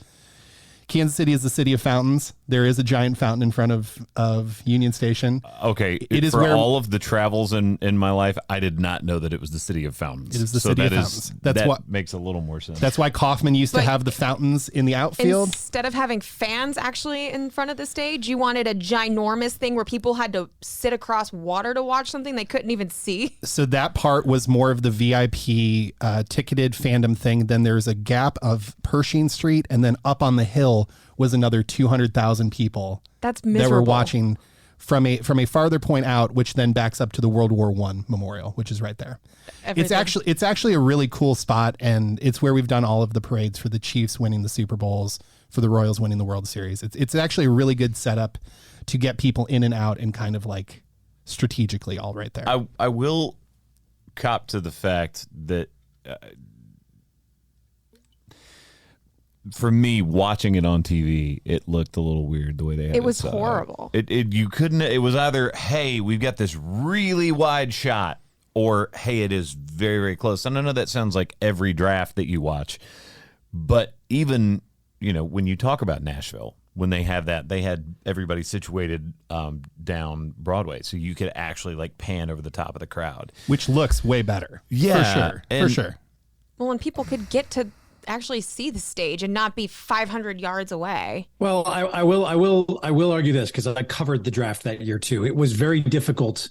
[SPEAKER 3] Kansas City is the city of fountains. There is a giant fountain in front of Union Station.
[SPEAKER 1] Okay.
[SPEAKER 3] It is
[SPEAKER 1] for
[SPEAKER 3] where
[SPEAKER 1] all of the travels in my life, I did not know that it was the city of fountains.
[SPEAKER 3] It is the city of fountains.
[SPEAKER 1] That makes a little more sense.
[SPEAKER 3] That's why Kaufman used to have the fountains in the outfield.
[SPEAKER 2] Instead of having fans actually in front of the stage, you wanted a ginormous thing where people had to sit across water to watch something they couldn't even see.
[SPEAKER 3] So that part was more of the VIP ticketed fandom thing. Then there's a gap of Pershing Street, and then up on the hill was another 200,000 people.
[SPEAKER 2] That's miserable.
[SPEAKER 3] That were watching from a farther point out, which then backs up to the World War I Memorial, which is right there.
[SPEAKER 2] Everything.
[SPEAKER 3] It's actually a really cool spot, and it's where we've done all of the parades for the Chiefs winning the Super Bowls, for the Royals winning the World Series. It's actually a really good setup to get people in and out and kind of like strategically all right there.
[SPEAKER 1] I will cop to the fact that for me, watching it on TV, it looked a little weird the way they had it.
[SPEAKER 2] It was horrible.
[SPEAKER 1] You couldn't. It was either, hey, we've got this really wide shot, or hey, it is very, very close. And I know that sounds like every draft that you watch, but even when you talk about Nashville, when they have that, they had everybody situated down Broadway, so you could actually like pan over the top of the crowd,
[SPEAKER 3] which looks way better.
[SPEAKER 1] Yeah,
[SPEAKER 3] for sure.
[SPEAKER 2] Well, and people could get to actually see the stage and not be 500 yards away.
[SPEAKER 4] Well, I will argue this because I covered the draft that year too. It was very difficult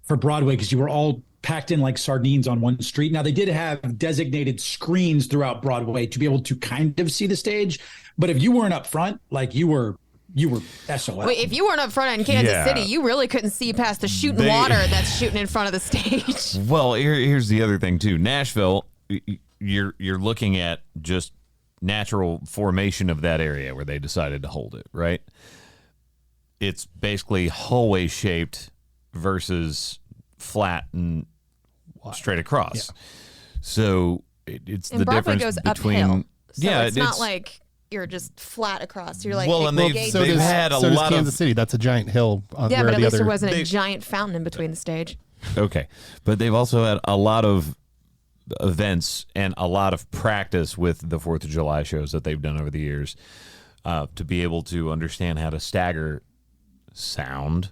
[SPEAKER 4] for Broadway because you were all packed in like sardines on one street. Now, they did have designated screens throughout Broadway to be able to kind of see the stage. But if you weren't up front, like you were SOL.
[SPEAKER 2] Wait, if you weren't up front in Kansas City, you really couldn't see past the shooting water that's shooting in front of the stage.
[SPEAKER 1] Well, here's the other thing too. Nashville, you're looking at just natural formation of that area where they decided to hold it, right? It's basically hallway shaped versus flat and straight across. Yeah. So it's
[SPEAKER 2] and
[SPEAKER 1] the
[SPEAKER 2] Broadway
[SPEAKER 1] difference
[SPEAKER 2] goes
[SPEAKER 1] between
[SPEAKER 2] uphill. So it's not like you're just flat across. You're like,
[SPEAKER 1] well, and they've had a
[SPEAKER 3] so
[SPEAKER 1] lot
[SPEAKER 3] does Kansas City. That's a giant hill.
[SPEAKER 2] Yeah, but at least there wasn't a giant fountain in between the stage.
[SPEAKER 1] Okay, but they've also had a lot of events and a lot of practice with the 4th of July shows that they've done over the years to be able to understand how to stagger sound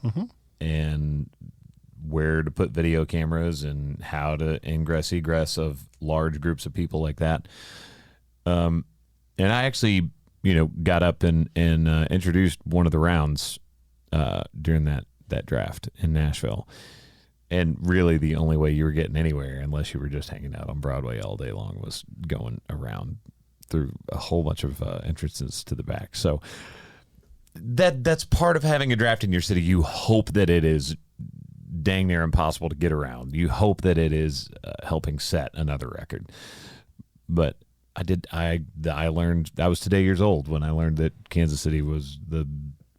[SPEAKER 1] and where to put video cameras and how to ingress egress of large groups of people like that. And I actually, got up and introduced one of the rounds during that draft in Nashville. And really the only way you were getting anywhere, unless you were just hanging out on Broadway all day long, was going around through a whole bunch of entrances to the back. So that's part of having a draft in your city. You hope that it is dang near impossible to get around. You hope that it is helping set another record. But I learned, I was today years old when I learned that Kansas City was the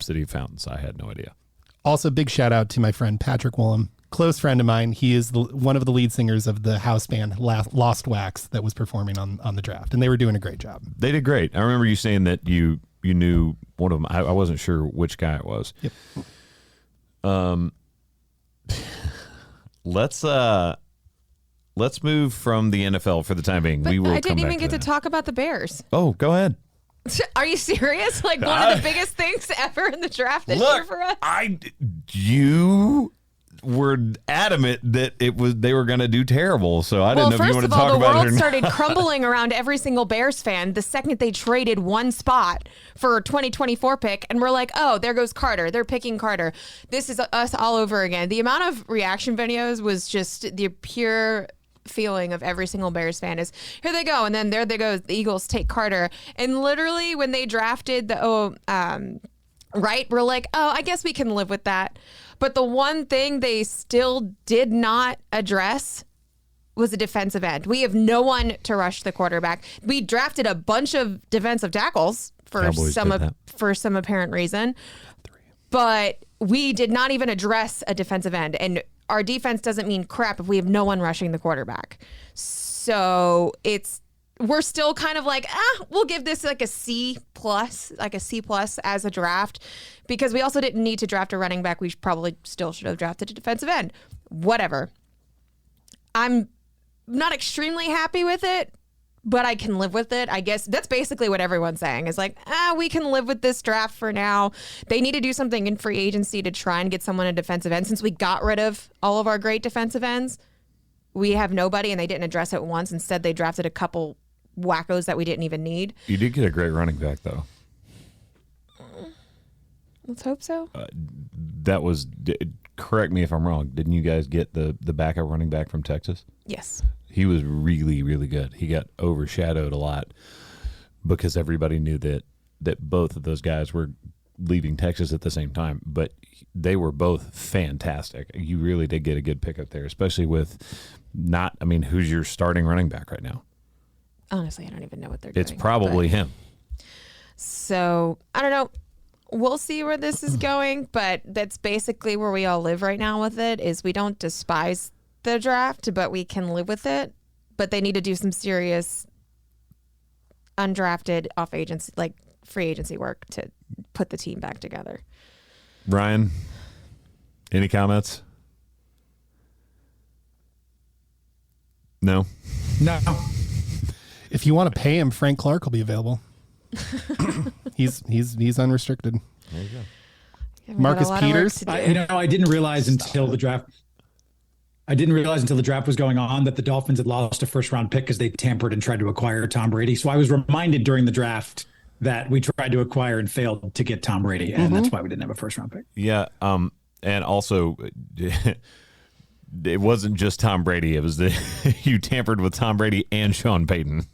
[SPEAKER 1] city of fountains. I had no idea.
[SPEAKER 3] Also, big shout out to my friend Patrick Woolham, close friend of mine. He is one of the lead singers of the house band Lost Wax that was performing on the draft, and they were doing a great job. They
[SPEAKER 1] did great. I remember you saying that you knew one of them. I wasn't sure which guy it was.
[SPEAKER 3] Yep.
[SPEAKER 1] Let's move from the NFL for the time being.
[SPEAKER 2] But I didn't even get to talk about the Bears.
[SPEAKER 1] Oh, go ahead.
[SPEAKER 2] Are you serious? Like one of the biggest things ever in the draft this year for us?
[SPEAKER 1] You were adamant that they were going to do terrible, so I didn't know if you wanted to talk about it or not.
[SPEAKER 2] The world started crumbling around every single Bears fan the second they traded one spot for a 2024 pick, and we're like, oh, there goes Carter. They're picking Carter. This is us all over again. The amount of reaction videos was just the pure feeling of every single Bears fan is, here they go, and then there they go, the Eagles take Carter. And literally when they drafted we're like, oh, I guess we can live with that. But the one thing they still did not address was a defensive end. We have no one to rush the quarterback. We drafted a bunch of defensive tackles for some apparent reason, but we did not even address a defensive end. And our defense doesn't mean crap if we have no one rushing the quarterback. So we're still kind of like, we'll give this like a C+, as a draft, because we also didn't need to draft a running back. We probably still should have drafted a defensive end. Whatever. I'm not extremely happy with it, but I can live with it. I guess that's basically what everyone's saying is like, we can live with this draft for now. They need to do something in free agency to try and get someone a defensive end. Since we got rid of all of our great defensive ends, we have nobody, and they didn't address it once. Instead, they drafted a couple wackos that we didn't even need.
[SPEAKER 1] You did get a great running back, though.
[SPEAKER 2] Let's hope so.
[SPEAKER 1] That was, correct me if I'm wrong, didn't you guys get the backup running back from Texas?
[SPEAKER 2] Yes.
[SPEAKER 1] He was really, really good. He got overshadowed a lot because everybody knew that both of those guys were leaving Texas at the same time, but they were both fantastic. You really did get a good pickup there, especially with who's your starting running back right now?
[SPEAKER 2] Honestly, I don't even know what they're doing.
[SPEAKER 1] It's probably him.
[SPEAKER 2] So, I don't know. We'll see where this is going, but that's basically where we all live right now with it, is we don't despise the draft, but we can live with it. But they need to do some serious undrafted off agency, like free agency work to put the team back together.
[SPEAKER 1] Ryan, any comments? No.
[SPEAKER 3] If you want to pay him, Frank Clark will be available. he's unrestricted.
[SPEAKER 1] There you go.
[SPEAKER 3] Marcus Peters.
[SPEAKER 4] I didn't realize until the draft. I didn't realize until the draft was going on that the Dolphins had lost a first-round pick because they tampered and tried to acquire Tom Brady. So I was reminded during the draft that we tried to acquire and failed to get Tom Brady, and that's why we didn't have a first-round pick.
[SPEAKER 1] Yeah, and also it wasn't just Tom Brady. It was you tampered with Tom Brady and Sean Payton.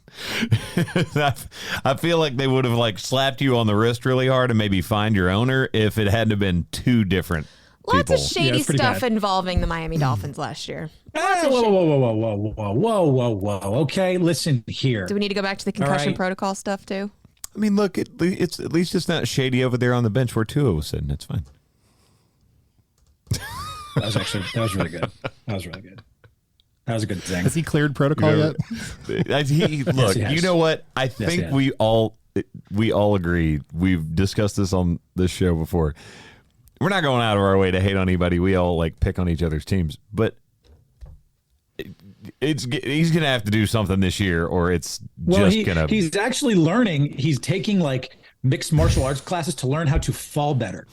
[SPEAKER 1] I feel like they would have like slapped you on the wrist really hard and maybe fined your owner if it hadn't have been two different
[SPEAKER 2] Lots
[SPEAKER 1] people.
[SPEAKER 2] of shady stuff involving the Miami Dolphins last year.
[SPEAKER 4] Whoa. Okay, listen here.
[SPEAKER 2] Do we need to go back to the concussion protocol stuff too?
[SPEAKER 1] I mean, look, it's at least it's not shady over there on the bench where Tua was sitting. It's fine.
[SPEAKER 4] That was really good. That was really good. That was a good thing.
[SPEAKER 3] Has he cleared protocol yet?
[SPEAKER 1] Look,
[SPEAKER 4] Yes,
[SPEAKER 1] you know what? I think we all agree. We've discussed this on this show before. We're not going out of our way to hate on anybody. We all like pick on each other's teams, but he's going to have to do something this year, or it's
[SPEAKER 4] He's actually learning. He's taking like mixed martial arts classes to learn how to fall better.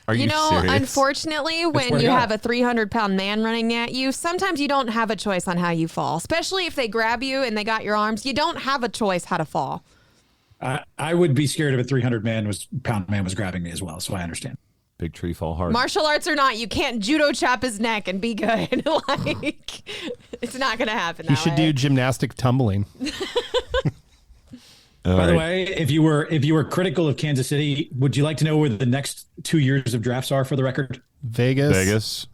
[SPEAKER 1] Are you serious?
[SPEAKER 2] Unfortunately, when you have a 300-pound man running at you, sometimes you don't have a choice on how you fall, especially if they grab you and they got your arms. You don't have a choice how to fall.
[SPEAKER 4] I would be scared if a 300-pound man was grabbing me as well, so I understand.
[SPEAKER 1] Big tree fall hard.
[SPEAKER 2] Martial arts or not, you can't judo chop his neck and be good. Like, it's not going to happen that way.
[SPEAKER 3] He should do gymnastic tumbling.
[SPEAKER 4] By the way, if you were critical of Kansas City, would you like to know where the next 2 years of drafts are for the record?
[SPEAKER 3] Vegas.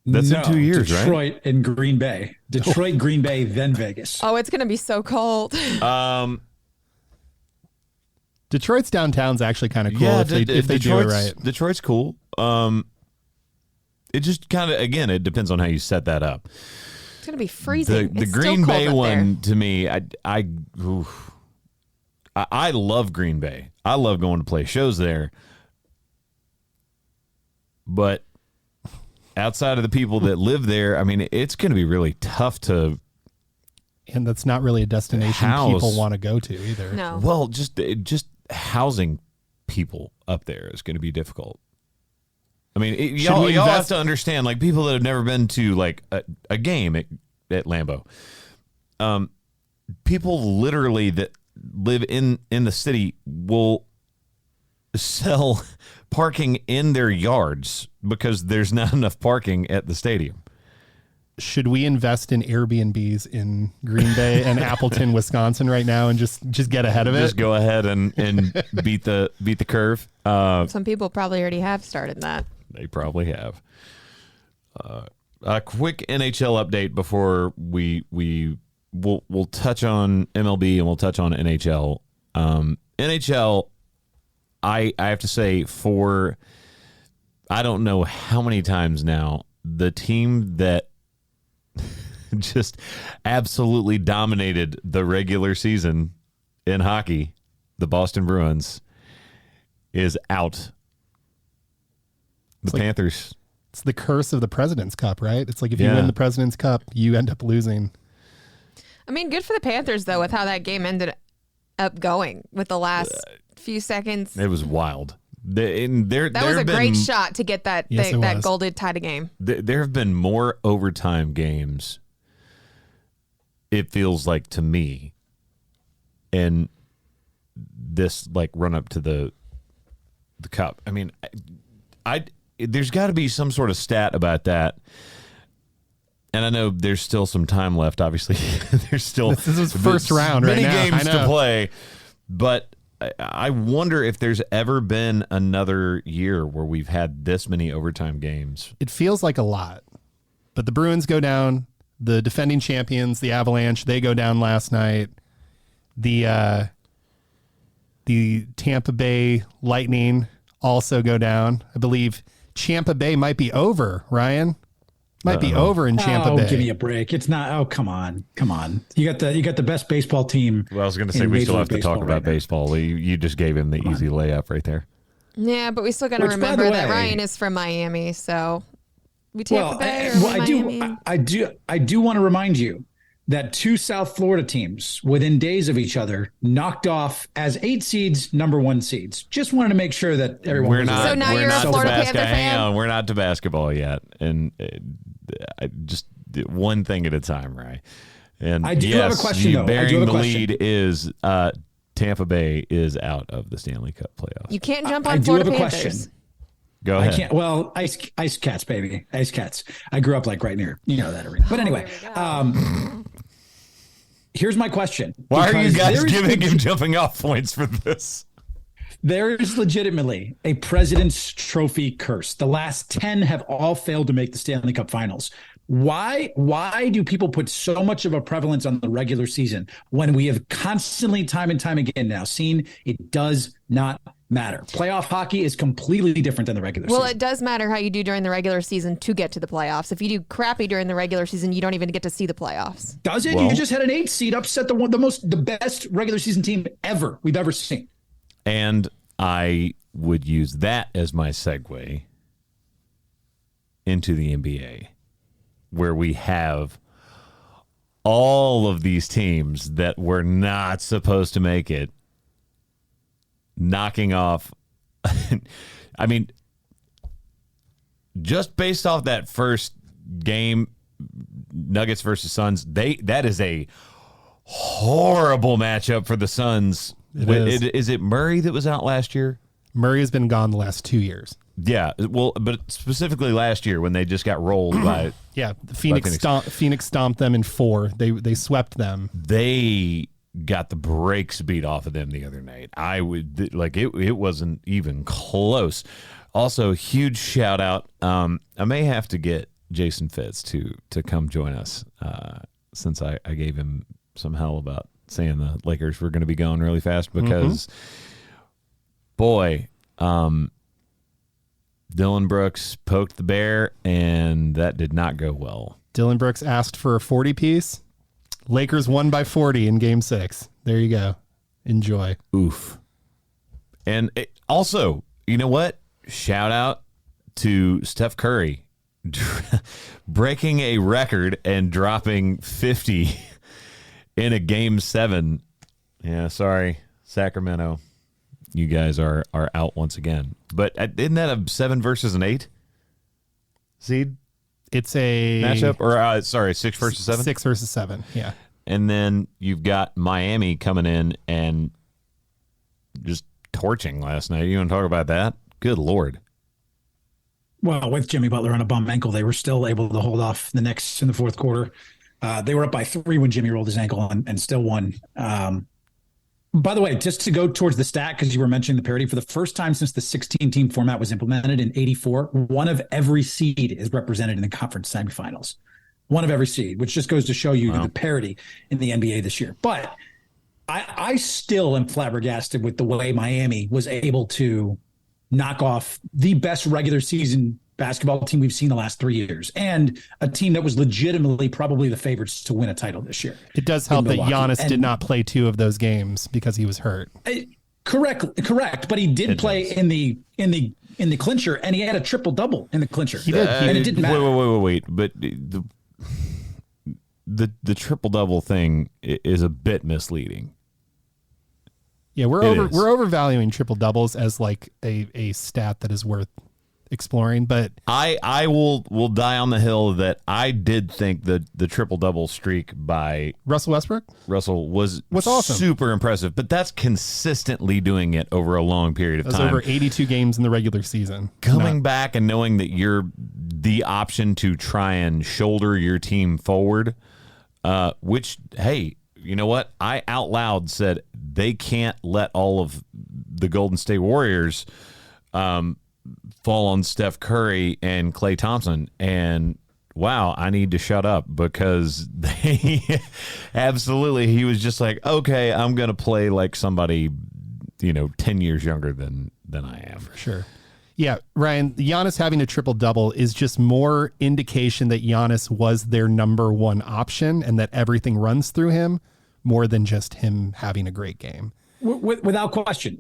[SPEAKER 1] That's in 2 years, right?
[SPEAKER 4] Detroit and Green Bay. Detroit, Green Bay, then Vegas.
[SPEAKER 2] Oh, it's going to be so cold.
[SPEAKER 3] Detroit's downtown's actually kind of cool if they do it right.
[SPEAKER 1] Detroit's cool. It just kind of, again, it depends on how you set that up.
[SPEAKER 2] It's going to be freezing.
[SPEAKER 1] The Green Bay one, to me, I love Green Bay. I love going to play shows there. But outside of the people that live there, I mean, it's going to be really tough to.
[SPEAKER 3] And that's not really a destination people want to go to either.
[SPEAKER 2] No.
[SPEAKER 1] Well, just housing people up there is going to be difficult. I mean, y'all have to understand, like, people that have never been to like a game at Lambeau, people literally that live in the city will sell parking in their yards because there's not enough parking at the stadium.
[SPEAKER 3] Should we invest in Airbnbs in Green Bay and Appleton, Wisconsin right now and just get ahead of it?
[SPEAKER 1] Just go ahead and beat the curve.
[SPEAKER 2] Some people probably already have started that.
[SPEAKER 1] They probably have. A quick NHL update before we'll touch on MLB and we'll touch on NHL. NHL, I have to say, for I don't know how many times now, the team that just absolutely dominated the regular season in hockey, the Boston Bruins, is out. The Panthers.
[SPEAKER 3] It's the curse of the President's Cup, right? It's like if you win the President's Cup, you end up losing.
[SPEAKER 2] I mean, good for the Panthers, though, with how that game ended up going with the last few seconds.
[SPEAKER 1] It was wild.
[SPEAKER 2] That was a great shot to get that goal to tie the game.
[SPEAKER 1] There have been more overtime games, it feels like to me, and this like run up to the cup. I mean, there's got to be some sort of stat about that. And I know there's still some time left. Obviously, there's still
[SPEAKER 3] this is first round right now.
[SPEAKER 1] Many games to play, but I wonder if there's ever been another year where we've had this many overtime games.
[SPEAKER 3] It feels like a lot, but the Bruins go down. The defending champions, the Avalanche, they go down last night. The Tampa Bay Lightning also go down. I believe Tampa Bay might be over, Ryan. Might be over in Tampa Bay.
[SPEAKER 4] Give me a break. It's not. Oh, come on. You got the best baseball team.
[SPEAKER 1] Well, I was going to say we still have to talk about baseball. You just gave him the easy layup right there.
[SPEAKER 2] Yeah, but we still got to remember that Ryan is from Miami, so we Tampa Bay or Miami.
[SPEAKER 4] I do want to remind you that two South Florida teams within days of each other knocked off as 8 seeds, number 1 seeds. Just wanted to make sure that everyone was aware.
[SPEAKER 2] So now you're a Florida Panther fan?
[SPEAKER 1] Hang on, we're not to basketball yet. And just one thing at a time, right? And
[SPEAKER 4] I do have a question, though.
[SPEAKER 1] Bearing the lead is Tampa Bay is out of the Stanley Cup playoffs.
[SPEAKER 2] You can't jump on Florida Panthers.
[SPEAKER 1] Go ahead.
[SPEAKER 4] I can't. Well, Ice Cats, baby, Ice Cats. I grew up like right near that arena. But anyway, here's my question.
[SPEAKER 1] Why are you guys giving him jumping off points for this?
[SPEAKER 4] There is legitimately a President's Trophy curse. The last 10 have all failed to make the Stanley Cup Finals. Why do people put so much of a prevalence on the regular season when we have constantly, time and time again now, seen it does not matter? Playoff hockey is completely different than the regular season.
[SPEAKER 2] Well, it does matter how you do during the regular season to get to the playoffs. If you do crappy during the regular season, you don't even get to see the playoffs.
[SPEAKER 4] Does it? Well, you just had an 8 seed upset the best regular season team we've ever seen.
[SPEAKER 1] And I would use that as my segue into the NBA, where we have all of these teams that were not supposed to make it knocking off. I mean, just based off that first game, Nuggets versus Suns, that is a horrible matchup for the Suns. Is it Murray that was out last year?
[SPEAKER 3] Murray has been gone the last 2 years.
[SPEAKER 1] Yeah, well, but specifically last year when they just got rolled by
[SPEAKER 3] Phoenix stomped them in 4. They swept them.
[SPEAKER 1] They got the brakes beat off of them the other night. It wasn't even close. Also, huge shout out. I may have to get Jason Fitz to come join us since I gave him some hell about saying the Lakers were going to be going really fast because, boy, Dylan Brooks poked the bear, and that did not go well.
[SPEAKER 3] Dylan Brooks asked for a 40-piece. Lakers won by 40 in Game 6. There you go. Enjoy.
[SPEAKER 1] Oof. And also, you know what? Shout out to Steph Curry breaking a record and dropping 50 in a Game 7. Yeah, sorry, Sacramento. You guys are out once again. But isn't that a 7 versus an 8 seed?
[SPEAKER 3] It's a
[SPEAKER 1] matchup, or 6 versus 7.
[SPEAKER 3] 6 versus 7. Yeah.
[SPEAKER 1] And then you've got Miami coming in and just torching last night. You want to talk about that? Good Lord.
[SPEAKER 4] Well, with Jimmy Butler on a bum ankle, they were still able to hold off the Knicks in the fourth quarter. They were up by 3 when Jimmy rolled his ankle and still won. By the way, just to go towards the stat, because you were mentioning the parity, for the first time since the 16-team format was implemented in 1984, one of every seed is represented in the conference semifinals. One of every seed, which just goes to show you the parity in the NBA this year. But I still am flabbergasted with the way Miami was able to knock off the best regular season basketball team we've seen the last 3 years, and a team that was legitimately probably the favorites to win a title this year.
[SPEAKER 3] It does help that Giannis did not play 2 of those games because he was hurt.
[SPEAKER 4] Correct, but he did play in the clincher, and he had a triple double in the clincher.
[SPEAKER 3] He did,
[SPEAKER 4] and it didn't matter.
[SPEAKER 1] Wait. But the triple double thing is a bit misleading.
[SPEAKER 3] Yeah, we're overvaluing triple doubles as like a stat that is worth exploring, but
[SPEAKER 1] I will die on the hill that I did think that the triple double streak by
[SPEAKER 3] Russell Westbrook
[SPEAKER 1] was
[SPEAKER 3] awesome,
[SPEAKER 1] super impressive. But that's consistently doing it over a long period of time.
[SPEAKER 3] Over 82 games in the regular season.
[SPEAKER 1] Coming back and knowing that you're the option to try and shoulder your team forward, which, hey, you know what? I out loud said they can't let all of the Golden State Warriors fall on Steph Curry and Klay Thompson, and wow, I need to shut up because they absolutely, he was just like, okay, I'm going to play like somebody, 10 years younger than I am.
[SPEAKER 3] For sure. Yeah, Ryan, Giannis having a triple-double is just more indication that Giannis was their number one option and that everything runs through him more than just him having a great game.
[SPEAKER 4] Without question.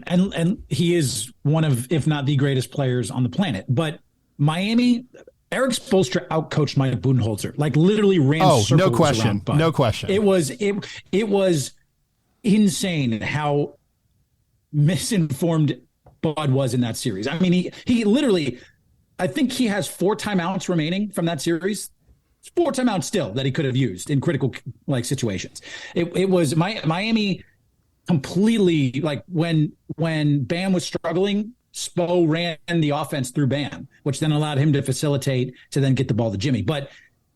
[SPEAKER 4] And he is one of, if not the greatest players on the planet. But Miami, Eric Spoelstra outcoached Mike Budenholzer, like literally ran circles around Bud.
[SPEAKER 3] No question.
[SPEAKER 4] It was insane how misinformed Bud was in that series. I mean, he literally, I think he has 4 timeouts remaining from that series. 4 timeouts still that he could have used in critical situations. It was Miami completely, like when Bam was struggling, Spo ran the offense through Bam, which then allowed him to facilitate to then get the ball to Jimmy. But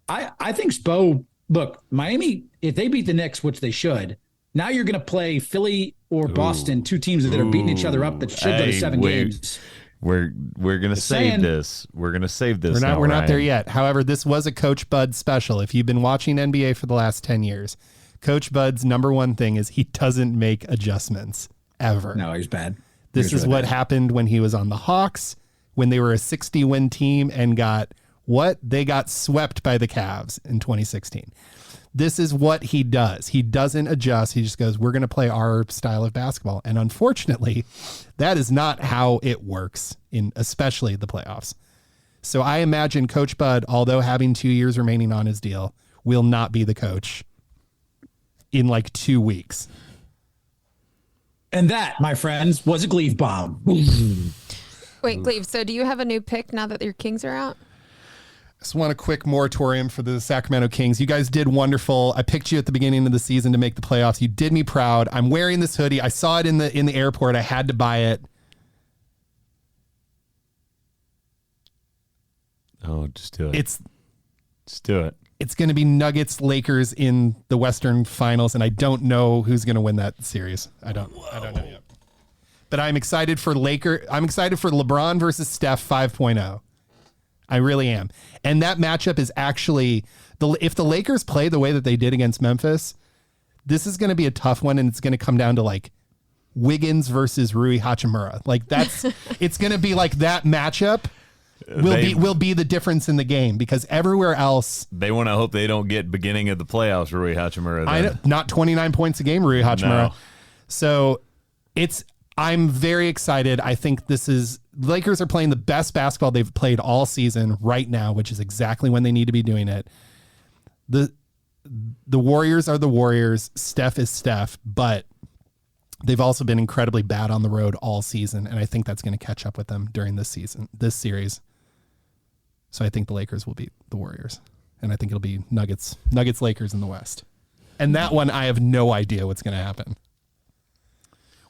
[SPEAKER 4] I think Spo, look, Miami, if they beat the Knicks, which they should, now you're going to play Philly or Boston, two teams that are beating each other up that should go to 7 games.
[SPEAKER 1] We're gonna save this. We're gonna save this.
[SPEAKER 3] We're not there yet. However, this was a Coach Bud special. If you've been watching NBA for the last 10 years, Coach Bud's number one thing is he doesn't make adjustments ever.
[SPEAKER 4] No, he's bad.
[SPEAKER 3] This is what happened when he was on the Hawks, when they were a 60-win team and they got swept by the Cavs in 2016. This is what he does. He doesn't adjust. He just goes, we're going to play our style of basketball. And unfortunately, that is not how it works in especially the playoffs. So I imagine Coach Bud, although having 2 years remaining on his deal, will not be the coach in like 2 weeks.
[SPEAKER 4] And that, my friends, was a Gleave bomb.
[SPEAKER 2] Wait, Gleave, so do you have a new pick now that your Kings are out?
[SPEAKER 3] Just want a quick moratorium for the Sacramento Kings. You guys did wonderful. I picked you at the beginning of the season to make the playoffs. You did me proud. I'm wearing this hoodie. I saw it in the airport. I had to buy it.
[SPEAKER 1] Oh, just do it. Just do it.
[SPEAKER 3] It's going to be Nuggets Lakers in the Western Finals, and I don't know who's going to win that series. I don't know yet. But I'm excited for LeBron versus Steph 5.0. I really am. And that matchup is actually, if the Lakers play the way that they did against Memphis, this is going to be a tough one, and it's going to come down to like Wiggins versus Rui Hachimura. Like it's going to be like that matchup will be the difference in the game, because everywhere else
[SPEAKER 1] they want to hope they don't get beginning of the playoffs Rui Hachimura.
[SPEAKER 3] Not 29 points a game, Rui Hachimura. No. So I'm very excited. I think Lakers are playing the best basketball they've played all season right now, which is exactly when they need to be doing it. The Warriors are the Warriors. Steph is Steph, but they've also been incredibly bad on the road all season, and I think that's going to catch up with them during this series. So I think the Lakers will beat the Warriors, and I think it'll be Nuggets Lakers in the West. And that one, I have no idea what's going to happen.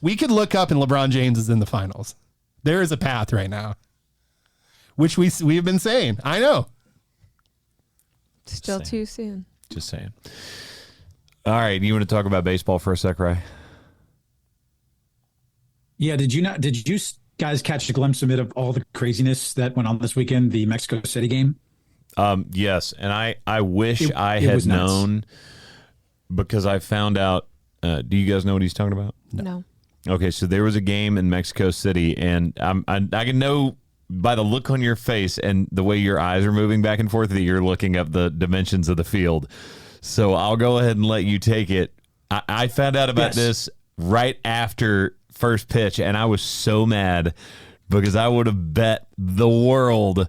[SPEAKER 3] We could look up and LeBron James is in the finals. There is a path right now, which we have been saying. I know.
[SPEAKER 2] Still too soon.
[SPEAKER 1] Just saying. All right. You want to talk about baseball for a sec, Ray?
[SPEAKER 4] Yeah. Did you guys catch a glimpse of all the craziness that went on this weekend, the Mexico City game?
[SPEAKER 1] Yes. And I wish I had known, because I found out. Do you guys know what he's talking about?
[SPEAKER 2] No.
[SPEAKER 1] Okay, so there was a game in Mexico City, and I can know by the look on your face and the way your eyes are moving back and forth that you're looking up the dimensions of the field. So I'll go ahead and let you take it. I found out about this right after first pitch, and I was so mad because I would have bet the world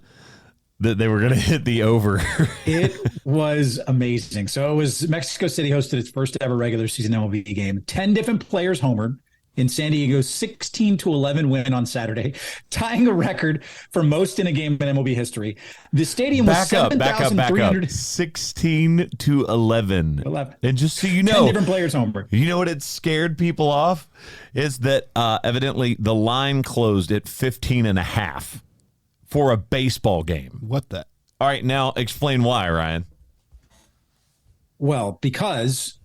[SPEAKER 1] that they were going to hit the over.
[SPEAKER 4] It was amazing. So it was Mexico City hosted its first ever regular season MLB game. 10 different players homered in San Diego's 16-11 win on Saturday, tying a record for most in a game in MLB history. The stadium was 7,300.
[SPEAKER 1] 16-11. And just so you know,
[SPEAKER 4] 10 different players homered.
[SPEAKER 1] You know what it scared people off? Is that evidently the line closed at 15.5 for a baseball game.
[SPEAKER 3] What the?
[SPEAKER 1] All right, now explain why, Ryan.
[SPEAKER 4] Well, because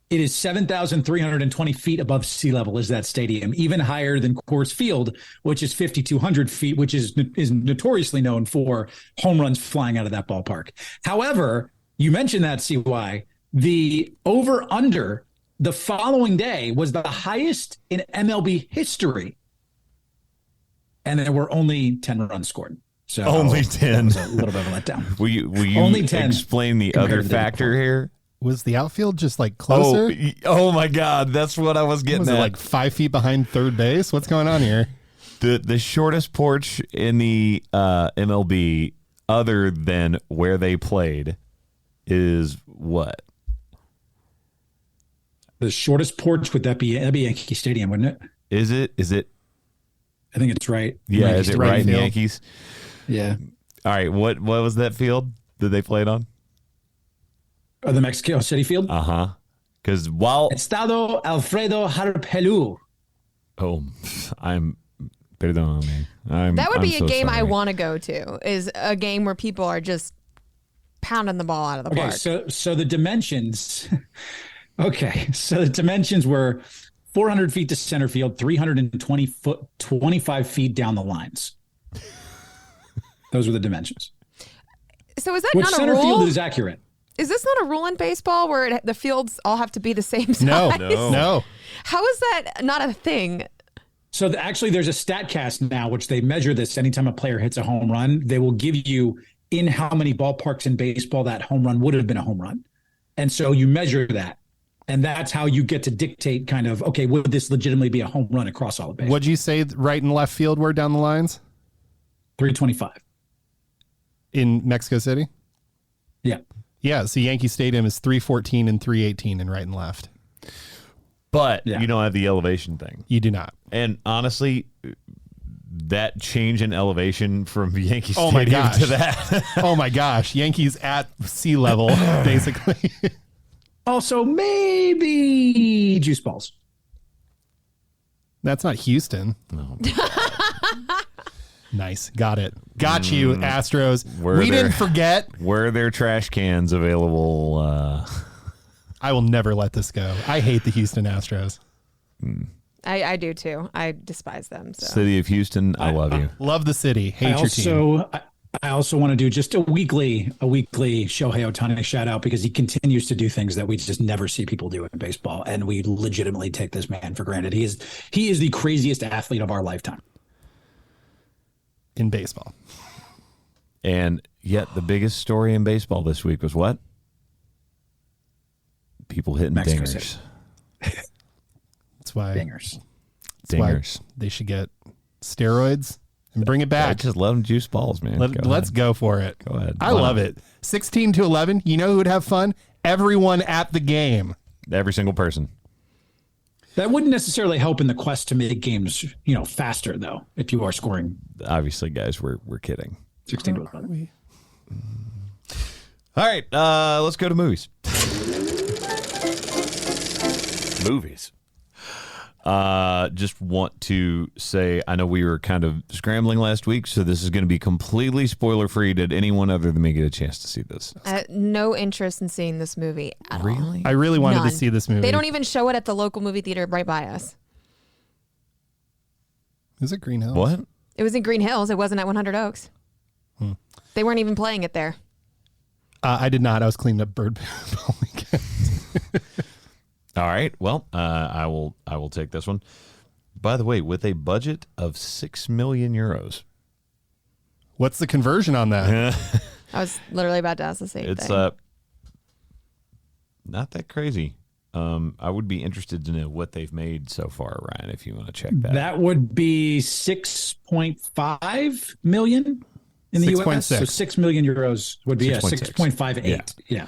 [SPEAKER 4] it is 7,320 feet above sea level is that stadium, even higher than Coors Field, which is 5,200 feet, which is notoriously known for home runs flying out of that ballpark. However, you mentioned that, CY, the over-under the following day was the highest in MLB history. And there were only 10 runs scored. So
[SPEAKER 1] only 10.
[SPEAKER 4] That was a little bit of a letdown.
[SPEAKER 1] Will you
[SPEAKER 4] only 10
[SPEAKER 1] explain the other factor here?
[SPEAKER 3] Was the outfield just like closer?
[SPEAKER 1] Oh my God. That's what I was getting
[SPEAKER 3] at.
[SPEAKER 1] It
[SPEAKER 3] like 5 feet behind third base? What's going on here?
[SPEAKER 1] The shortest porch in the MLB, other than where they played, is what?
[SPEAKER 4] The shortest porch, that'd be Yankee Stadium, wouldn't it?
[SPEAKER 1] Is it?
[SPEAKER 4] I think it's right.
[SPEAKER 1] Yeah,
[SPEAKER 4] Yankee
[SPEAKER 1] is it right in the Yankees?
[SPEAKER 4] Yeah.
[SPEAKER 1] All right. What was that field that they played on?
[SPEAKER 4] The Mexico City field?
[SPEAKER 1] Uh-huh. Because while...
[SPEAKER 4] Estado Alfredo Harpelu.
[SPEAKER 1] Oh, I'm Perdón, man.
[SPEAKER 2] That would be
[SPEAKER 1] I'm
[SPEAKER 2] a
[SPEAKER 1] so
[SPEAKER 2] game I
[SPEAKER 1] sorry.
[SPEAKER 2] want to go to. Is a game where people are just pounding the ball out of the park.
[SPEAKER 4] So the dimensions. Okay, so the dimensions were 400 feet to center field, 320 foot, 25 feet down the lines. Those were the dimensions.
[SPEAKER 2] So is that
[SPEAKER 4] Which
[SPEAKER 2] not a
[SPEAKER 4] center
[SPEAKER 2] rule?
[SPEAKER 4] field is accurate.
[SPEAKER 2] Is this not a rule in baseball where the fields all have to be the same size?
[SPEAKER 3] No.
[SPEAKER 2] How is that not a thing?
[SPEAKER 4] So actually, there's a StatCast now, which they measure this anytime a player hits a home run. They will give you in how many ballparks in baseball that home run would have been a home run. And so you measure that. And that's how you get to dictate kind of, okay, would this legitimately be a home run across all of baseball?
[SPEAKER 3] What'd you say right and left field were down the lines?
[SPEAKER 4] 325.
[SPEAKER 3] In Mexico City?
[SPEAKER 4] Yeah.
[SPEAKER 3] Yeah, so Yankee Stadium is 314 and 318 in right and left.
[SPEAKER 1] But you don't have the elevation thing.
[SPEAKER 3] You do not.
[SPEAKER 1] And honestly, that change in elevation from Yankee
[SPEAKER 3] Oh my
[SPEAKER 1] Stadium
[SPEAKER 3] gosh.
[SPEAKER 1] to that.
[SPEAKER 3] Oh my gosh, Yankees at sea level, basically.
[SPEAKER 4] Also, maybe juice balls.
[SPEAKER 3] That's not Houston.
[SPEAKER 1] No.
[SPEAKER 3] Nice. Got it. Got you, Astros.
[SPEAKER 1] Were
[SPEAKER 3] We
[SPEAKER 1] there-
[SPEAKER 3] didn't forget.
[SPEAKER 1] Were there trash cans available?
[SPEAKER 3] I will never let this go. I hate the Houston Astros.
[SPEAKER 2] I do too. I despise them. So.
[SPEAKER 1] City of Houston, I love you.
[SPEAKER 3] Love the city. Hate your team.
[SPEAKER 4] I also want to do just a weekly Shohei Ohtani shout out because he continues to do things that we just never see people do in baseball, and we legitimately take this man for granted. He is the craziest athlete of our lifetime
[SPEAKER 3] In baseball.
[SPEAKER 1] And yet the biggest story in baseball this week was what? People hitting
[SPEAKER 4] Mexico
[SPEAKER 1] dingers.
[SPEAKER 3] That's why.
[SPEAKER 4] dingers.
[SPEAKER 3] That's why
[SPEAKER 1] Dingers.
[SPEAKER 3] they should get steroids and bring it
[SPEAKER 1] I
[SPEAKER 3] back.
[SPEAKER 1] just let them juice balls, man.
[SPEAKER 3] Let's go for it.
[SPEAKER 1] Go ahead.
[SPEAKER 3] I
[SPEAKER 1] Why
[SPEAKER 3] love
[SPEAKER 1] not?
[SPEAKER 3] it. 16 to 11. You know who would have fun? Everyone at the game.
[SPEAKER 1] Every single person.
[SPEAKER 4] That wouldn't necessarily help in the quest to make games, faster though. If you are scoring
[SPEAKER 1] Obviously, guys, we're kidding.
[SPEAKER 4] 16 to 11.
[SPEAKER 1] All right, let's go to movies. Movies. Just want to say, I know we were kind of scrambling last week, so this is going to be completely spoiler-free. Did anyone other than me get a chance to see this?
[SPEAKER 2] No interest in seeing this movie at all.
[SPEAKER 3] I really wanted
[SPEAKER 2] None.
[SPEAKER 3] to see this movie.
[SPEAKER 2] They don't even show it at the local movie theater right by us.
[SPEAKER 3] Is it Green Hills?
[SPEAKER 1] What?
[SPEAKER 2] It was in Green Hills. It wasn't at 100 Oaks. They weren't even playing it there.
[SPEAKER 3] I did not. I was cleaning up bird poop all weekend.
[SPEAKER 1] All right. Well, I will take this one. By the way, with a budget of 6 million euros.
[SPEAKER 3] What's the conversion on that?
[SPEAKER 2] I was literally about to ask the same
[SPEAKER 1] It's
[SPEAKER 2] thing.
[SPEAKER 1] not that crazy. I would be interested to know what they've made so far, Ryan, if you want to check that.
[SPEAKER 4] That would be 6.5 million in the US.
[SPEAKER 3] 6.6.
[SPEAKER 4] So 6 million euros would be
[SPEAKER 1] 6.6.
[SPEAKER 4] 6.58. Yeah.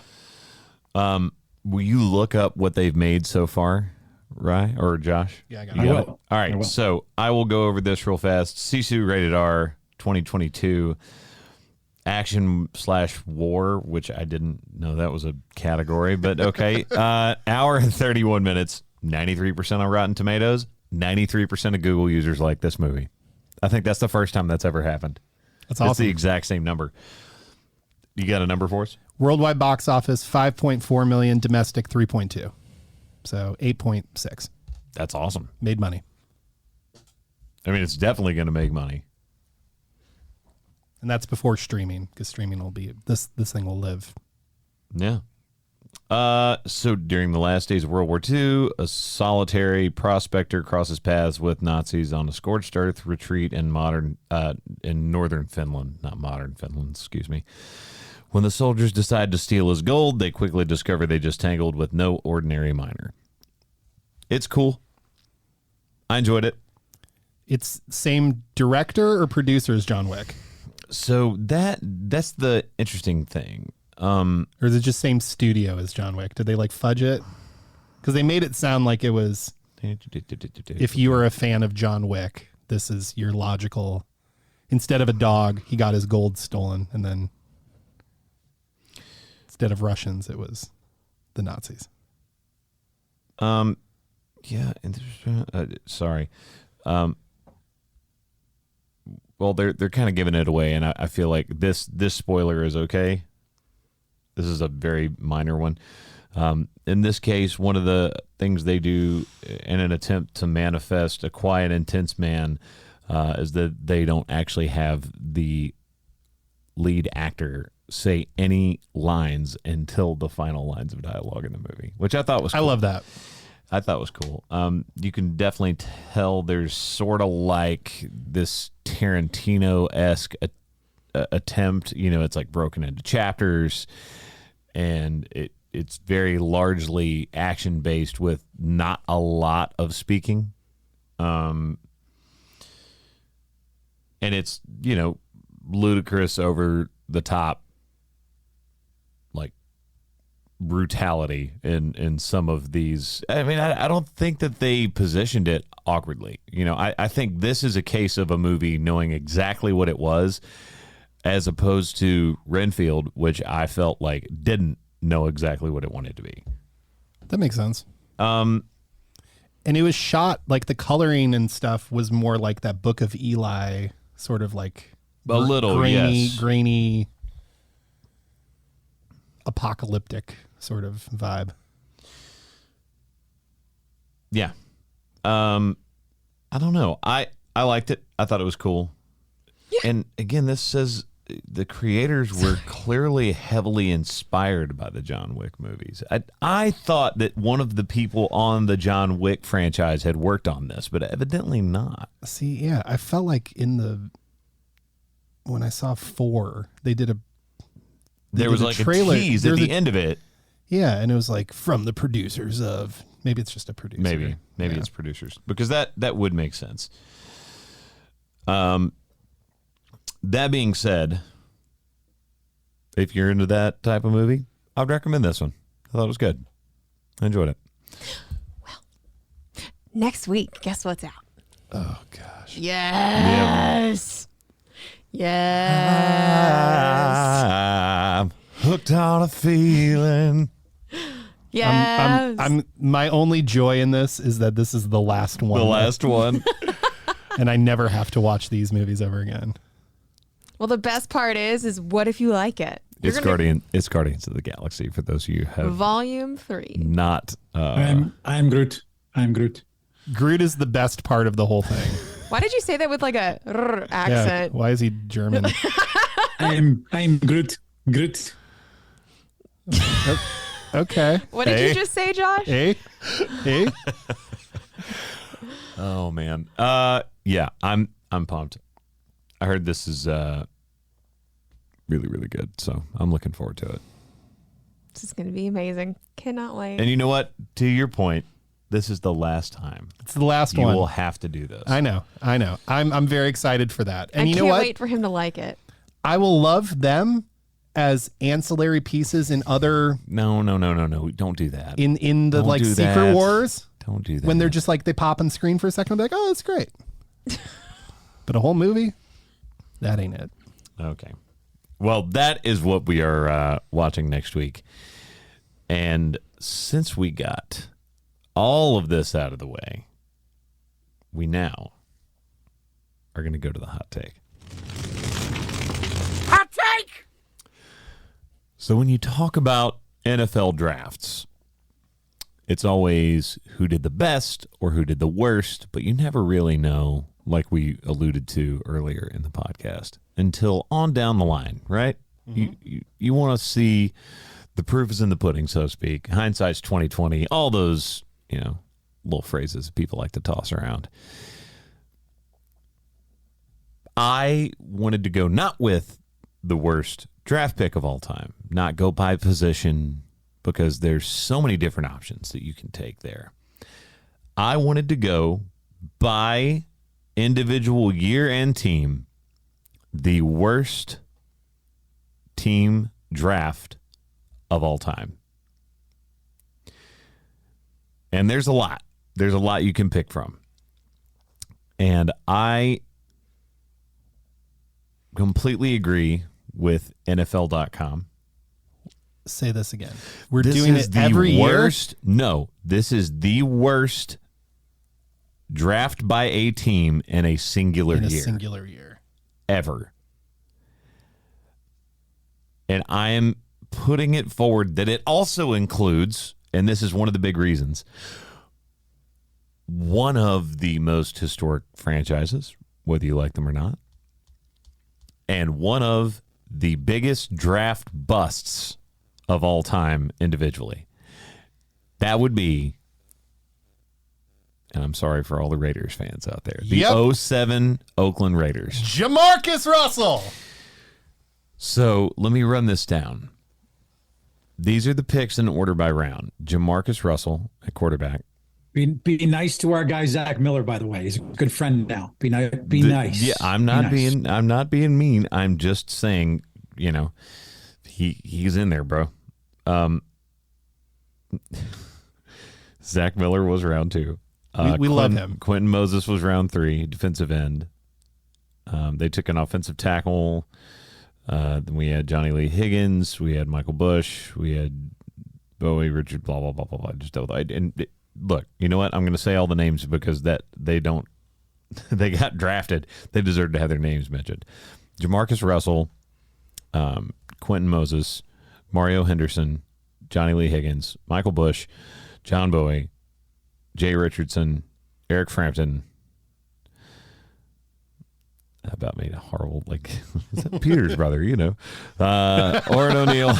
[SPEAKER 1] Will you look up what they've made so far, Ryan or Josh?
[SPEAKER 3] Yeah, I got
[SPEAKER 1] You
[SPEAKER 3] it.
[SPEAKER 1] got
[SPEAKER 4] I
[SPEAKER 1] it?
[SPEAKER 4] will.
[SPEAKER 1] All
[SPEAKER 4] I
[SPEAKER 1] right.
[SPEAKER 4] will.
[SPEAKER 1] So I will go over this real fast. Sisu rated R 2022 action/war, which I didn't know that was a category, but okay. Hour and 31 minutes, 93% on Rotten Tomatoes, 93% of Google users like this movie. I think that's the first time that's ever happened.
[SPEAKER 3] That's
[SPEAKER 1] It's
[SPEAKER 3] awesome.
[SPEAKER 1] the exact same number. You got a number for us?
[SPEAKER 3] Worldwide box office 5.4 million, domestic 3.2. So 8.6.
[SPEAKER 1] That's awesome.
[SPEAKER 3] Made money.
[SPEAKER 1] I mean, it's definitely going to make money.
[SPEAKER 3] And that's before streaming, because streaming will be this thing will live.
[SPEAKER 1] Yeah. So during the last days of World War II, a solitary prospector crosses paths with Nazis on a scorched earth retreat in northern Finland, not modern Finland, excuse me. When the soldiers decide to steal his gold, they quickly discover they just tangled with no ordinary miner. It's cool. I enjoyed it.
[SPEAKER 3] It's same director or producer as John Wick?
[SPEAKER 1] So that's the interesting thing.
[SPEAKER 3] Or is it just same studio as John Wick? Did they like fudge it? Because they made it sound like it was, if you were a fan of John Wick, this is your logical, instead of a dog, he got his gold stolen. And then instead of Russians, it was the Nazis.
[SPEAKER 1] Yeah. Sorry. well, they're kind of giving it away, and I feel like this spoiler is okay. This is a very minor one. In this case, one of the things they do in an attempt to manifest a quiet, intense man is that they don't actually have the lead actor say any lines until the final lines of dialogue in the movie, which I thought was cool.
[SPEAKER 3] I love that.
[SPEAKER 1] I thought was cool. You can definitely tell there's sort of like this Tarantino-esque attempt. You know, it's like broken into chapters, and it's very largely action-based with not a lot of speaking. And it's, you know, ludicrous, over the top, like brutality in some of these. I mean, I don't think that they positioned it awkwardly. You know, I think this is a case of a movie knowing exactly what it was, as opposed to Renfield, which I felt like didn't know exactly what it wanted to be.
[SPEAKER 3] That makes sense. And it was shot, like the coloring and stuff was more like that Book of Eli sort of like
[SPEAKER 1] a little
[SPEAKER 3] grainy, apocalyptic sort of vibe.
[SPEAKER 1] Yeah. I don't know. I liked it. I thought it was cool. Yeah. And again, this says the creators were clearly heavily inspired by the John Wick movies. I thought that one of the people on the John Wick franchise had worked on this, but evidently not.
[SPEAKER 3] See, yeah, I felt like when I saw 4, there
[SPEAKER 1] was like a tease at the end of it.
[SPEAKER 3] Yeah, and it was like from the producers of, maybe it's just a producer.
[SPEAKER 1] Maybe it's producers, because that would make sense. That being said, if you're into that type of movie, I'd recommend this one. I thought it was good. I enjoyed it.
[SPEAKER 2] Well, next week, guess what's out?
[SPEAKER 3] Oh, gosh.
[SPEAKER 2] Yes. Yes.
[SPEAKER 1] I'm hooked on a feeling.
[SPEAKER 2] Yes.
[SPEAKER 3] I'm my only joy in this is that this is the last one.
[SPEAKER 1] The last one.
[SPEAKER 3] And I never have to watch these movies ever again.
[SPEAKER 2] Well, the best part is what if you like it?
[SPEAKER 1] It's Guardians of the Galaxy, for those of you who have
[SPEAKER 2] Volume 3.
[SPEAKER 1] Not.
[SPEAKER 4] I'm Groot. I'm Groot.
[SPEAKER 3] Groot is the best part of the whole thing.
[SPEAKER 2] Why did you say that with like a accent?
[SPEAKER 3] Yeah, why is he German?
[SPEAKER 4] I'm Groot. Groot.
[SPEAKER 3] Okay.
[SPEAKER 2] What did you just say, Josh?
[SPEAKER 3] Hey.
[SPEAKER 1] Oh man. Yeah, I'm pumped. I heard this is really, really good, so I'm looking forward to it.
[SPEAKER 2] This is going to be amazing. Cannot wait.
[SPEAKER 1] And you know what? To your point, this is the last time.
[SPEAKER 3] It's the last
[SPEAKER 1] you
[SPEAKER 3] one.
[SPEAKER 1] You will have to do this.
[SPEAKER 3] I know. I'm very excited for that. And
[SPEAKER 2] I
[SPEAKER 3] you know
[SPEAKER 2] can't
[SPEAKER 3] what?
[SPEAKER 2] wait for him to like it.
[SPEAKER 3] I will love them as ancillary pieces in other.
[SPEAKER 1] No. Don't do that.
[SPEAKER 3] In the
[SPEAKER 1] Don't
[SPEAKER 3] like
[SPEAKER 1] do
[SPEAKER 3] Secret
[SPEAKER 1] that.
[SPEAKER 3] Wars.
[SPEAKER 1] Don't do that.
[SPEAKER 3] When they're just like they pop on screen for a second, I'm like, oh, that's great. But a whole movie, that ain't it.
[SPEAKER 1] Okay. Well, that is what we are watching next week. And since we got all of this out of the way, we now are going to go to the hot take.
[SPEAKER 5] Hot take!
[SPEAKER 1] So when you talk about NFL drafts, it's always who did the best or who did the worst, but you never really know, like we alluded to earlier in the podcast, until on down the line, right? Mm-hmm. You want to see the proof is in the pudding, so to speak. Hindsight's 2020, all those, little phrases people like to toss around. I wanted to go not with the worst draft pick of all time, not go by position, because there's so many different options that you can take there. I wanted to go by individual year and team, the worst team draft of all time. And there's a lot. There's a lot you can pick from. And I completely agree with NFL.com.
[SPEAKER 3] Say this again. We're doing it every
[SPEAKER 1] worst,
[SPEAKER 3] year?
[SPEAKER 1] No, this is the worst draft by a team in a singular year. ever. And I am putting it forward that it also includes, and this is one of the big reasons, one of the most historic franchises, whether you like them or not, and one of the biggest draft busts of all time individually. That would be, and I'm sorry for all the Raiders fans out there, the 07 Oakland Raiders.
[SPEAKER 3] Jamarcus Russell.
[SPEAKER 1] So let me run this down. These are the picks in order by round. Jamarcus Russell at quarterback.
[SPEAKER 4] Be nice to our guy Zach Miller, by the way. He's a good friend now. Be nice.
[SPEAKER 1] Yeah, I'm not being mean. I'm just saying, you know, he's in there, bro. Zach Miller was round 2.
[SPEAKER 3] We love him.
[SPEAKER 1] Quentin Moses was round 3, defensive end. They took an offensive tackle. Then we had Johnny Lee Higgins. We had Michael Bush. We had Bowie, Richard, blah, blah, blah, blah, blah. Just look, you know what? I'm going to say all the names because they got drafted. They deserve to have their names mentioned. Jamarcus Russell, Quentin Moses, Mario Henderson, Johnny Lee Higgins, Michael Bush, John Bowie, Jay Richardson, Eric Frampton. That about made a horrible, is that Peter's brother, you know? Orrin O'Neal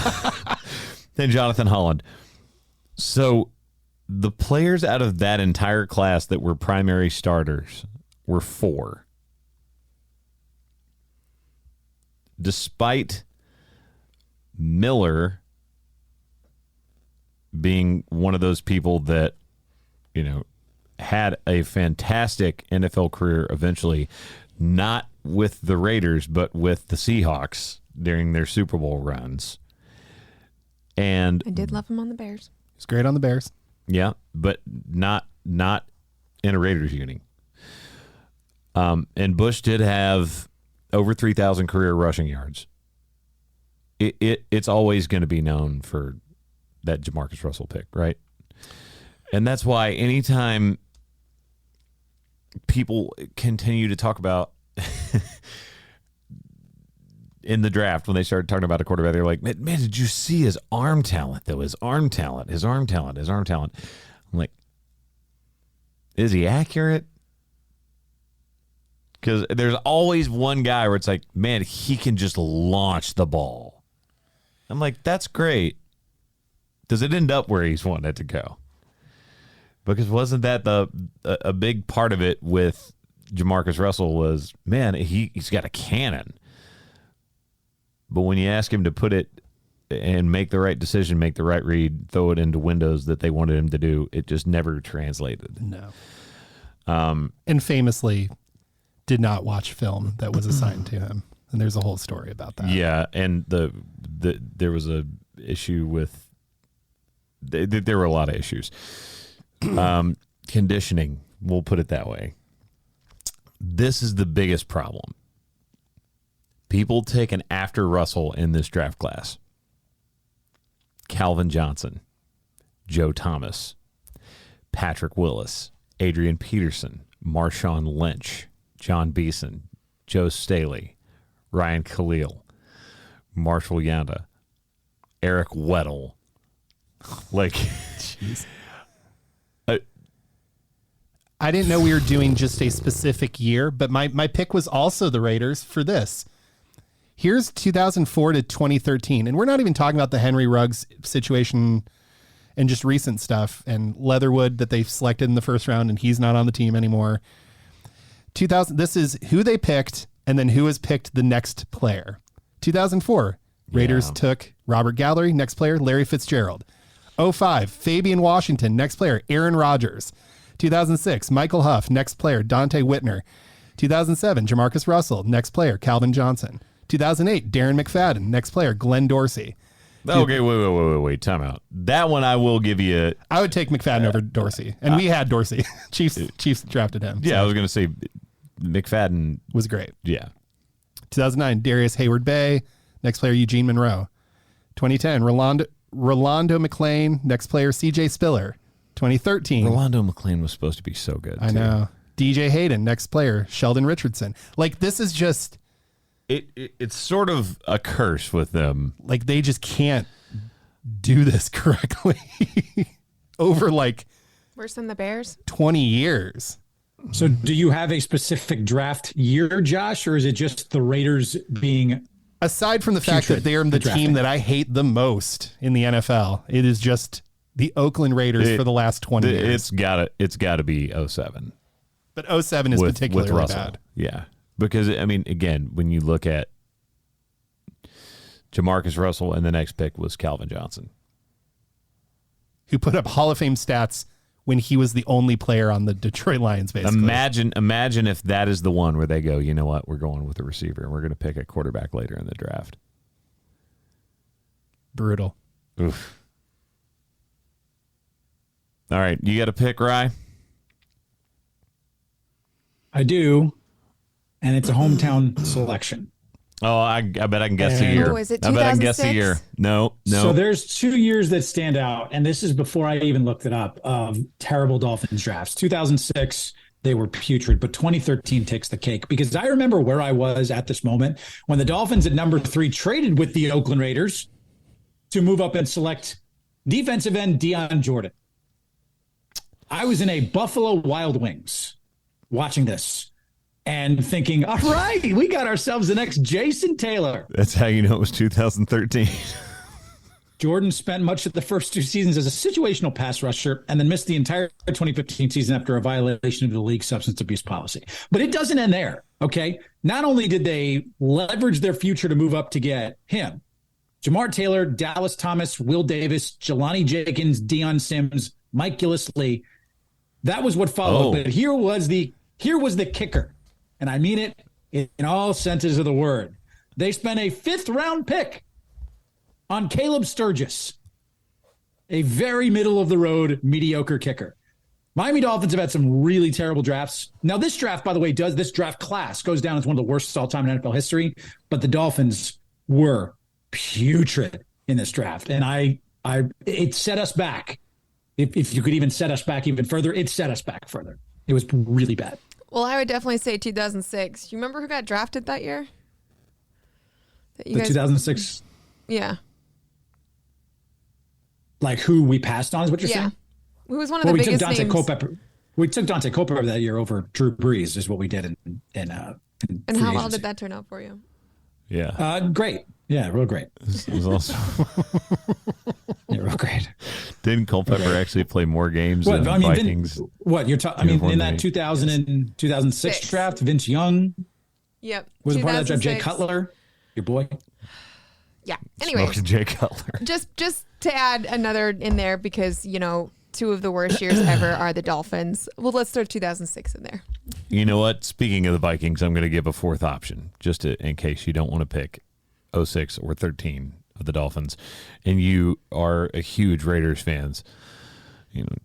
[SPEAKER 1] and Jonathan Holland. So the players out of that entire class that were primary starters were 4. Despite Miller being one of those people that, you know, had a fantastic NFL career eventually, not with the Raiders, but with the Seahawks during their Super Bowl runs. And
[SPEAKER 2] I did love him on the Bears.
[SPEAKER 3] He's great on the Bears.
[SPEAKER 1] Yeah, but not in a Raiders uni. And Bush did have over 3,000 career rushing yards. It's always going to be known for that Jamarcus Russell pick, right? And that's why anytime people continue to talk about in the draft, when they started talking about a quarterback, they're like, man, did you see his arm talent, though? His arm talent. I'm like, is he accurate? Because there's always one guy where it's like, man, he can just launch the ball. I'm like, that's great. Does it end up where he's wanted it to go? Because wasn't that a big part of it with Jamarcus Russell was, man, he's got a cannon. But when you ask him to put it and make the right decision, make the right read, throw it into windows that they wanted him to do, it just never translated.
[SPEAKER 3] No. And famously did not watch film that was assigned to him. And there's a whole story about that.
[SPEAKER 1] Yeah, and there was a issue with there were a lot of issues. Conditioning, we'll put it that way. This is the biggest problem. People taken after Russell in this draft class: Calvin Johnson, Joe Thomas, Patrick Willis, Adrian Peterson, Marshawn Lynch, John Beeson, Joe Staley, Ryan Khalil, Marshall Yanda, Eric Weddle.
[SPEAKER 3] Jeez. I didn't know we were doing just a specific year, but my pick was also the Raiders for this. Here's 2004 to 2013, and we're not even talking about the Henry Ruggs situation and just recent stuff, and Leatherwood that they selected in the first round, and he's not on the team anymore. This is who they picked, and then who has picked the next player. 2004, Raiders took Robert Gallery, next player, Larry Fitzgerald. 05, Fabian Washington, next player, Aaron Rodgers. 2006, Michael Huff, next player, Dante Whitner. 2007, Jamarcus Russell, next player, Calvin Johnson. 2008, Darren McFadden, next player, Glenn Dorsey.
[SPEAKER 1] Okay, wait, time out. That one I will give you.
[SPEAKER 3] I would take McFadden over Dorsey, and we had Dorsey. Chiefs drafted him.
[SPEAKER 1] Yeah, so. I was going to say McFadden
[SPEAKER 3] was great.
[SPEAKER 1] Yeah.
[SPEAKER 3] 2009, Darius Hayward-Bay, next player, Eugene Monroe. 2010, Rolando McClain, next player, C.J. Spiller. 2013.
[SPEAKER 1] Rolando McClain was supposed to be so good.
[SPEAKER 3] I know. DJ Hayden, next player, Sheldon Richardson. This is just
[SPEAKER 1] it's sort of a curse with them.
[SPEAKER 3] Like they just can't do this correctly over like
[SPEAKER 2] Worse than the Bears?
[SPEAKER 3] 20 years.
[SPEAKER 4] So do you have a specific draft year, Josh, or is it just the Raiders being...
[SPEAKER 3] Aside from the fact that they're the team that I hate the most in the NFL, it is just the Oakland Raiders for the last 20 years.
[SPEAKER 1] It's got to be 07.
[SPEAKER 3] But 07 is particularly
[SPEAKER 1] with
[SPEAKER 3] bad.
[SPEAKER 1] Yeah. Because, I mean, again, when you look at Jamarcus Russell and the next pick was Calvin Johnson,
[SPEAKER 3] who put up Hall of Fame stats when he was the only player on the Detroit Lions, basically.
[SPEAKER 1] Imagine if that is the one where they go, you know what, we're going with a receiver and we're going to pick a quarterback later in the draft.
[SPEAKER 3] Brutal.
[SPEAKER 1] Oof. All right, you got a pick, Rye?
[SPEAKER 4] I do, and it's a hometown selection.
[SPEAKER 1] Oh, I bet I can guess the year.
[SPEAKER 2] Oh, is it
[SPEAKER 1] I bet I can guess the
[SPEAKER 2] 2006?
[SPEAKER 1] year. No.
[SPEAKER 4] So there's 2 years that stand out, and this is before I even looked it up, of terrible Dolphins drafts. 2006, they were putrid, but 2013 takes the cake because I remember where I was at this moment when the Dolphins at number 3 traded with the Oakland Raiders to move up and select defensive end Deion Jordan. I was in a Buffalo Wild Wings watching this and thinking, all right, we got ourselves the next Jason Taylor.
[SPEAKER 1] That's how you know it was 2013.
[SPEAKER 4] Jordan spent much of the first 2 seasons as a situational pass rusher and then missed the entire 2015 season after a violation of the league's substance abuse policy. But it doesn't end there, okay? Not only did they leverage their future to move up to get him, Jamar Taylor, Dallas Thomas, Will Davis, Jelani Jenkins, Deion Sims, Mike Gillislee. That was what followed. But here was the kicker. And I mean it in all senses of the word. They spent a 5th-round pick on Caleb Sturgis, a very middle-of-the-road, mediocre kicker. Miami Dolphins have had some really terrible drafts. Now, this draft, by the way, this draft class goes down as one of the worst all-time in NFL history, but the Dolphins were putrid in this draft. And it set us back. If you could even set us back even further, it set us back further. It was really bad.
[SPEAKER 2] Well, I would definitely say 2006. You remember who got drafted that year?
[SPEAKER 4] The 2006?
[SPEAKER 2] Yeah.
[SPEAKER 4] Like who we passed on is what you're saying?
[SPEAKER 2] Who was one of the biggest names?
[SPEAKER 4] We took Dante Culpepper that year over Drew Brees is what we did in
[SPEAKER 2] And how well did that turn out for you?
[SPEAKER 1] Yeah.
[SPEAKER 4] Great. Yeah, real great.
[SPEAKER 1] It was also
[SPEAKER 4] yeah, real great.
[SPEAKER 1] Didn't Culpepper actually play more games than Vikings?
[SPEAKER 4] You're talking? In that 2006 draft, Vince Young.
[SPEAKER 2] Yep.
[SPEAKER 4] Was a part of that draft. Jay Cutler, your boy.
[SPEAKER 2] Yeah. Anyways,
[SPEAKER 1] Jay Cutler.
[SPEAKER 2] Just to add another in there because 2 of the worst years ever are the Dolphins. Well, let's throw 2006 in there.
[SPEAKER 1] You know what? Speaking of the Vikings, I'm going to give a 4th option just in case you don't want to pick 06 or 13 of the Dolphins, and you are a huge Raiders fans.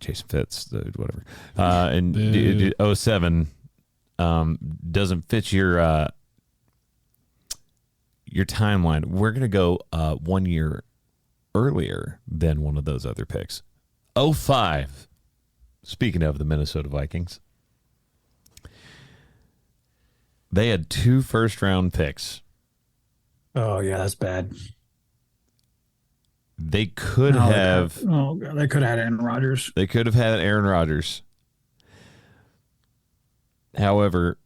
[SPEAKER 1] Jason Fitz, whatever. And 07 doesn't fit your timeline. We're going to go 1 year earlier than one of those other picks. 05. Speaking of the Minnesota Vikings, they had 2 first-round picks.
[SPEAKER 4] Oh yeah, that's bad.
[SPEAKER 1] They could have.
[SPEAKER 4] Oh god, they could have had Aaron Rodgers.
[SPEAKER 1] They could have had Aaron Rodgers. However,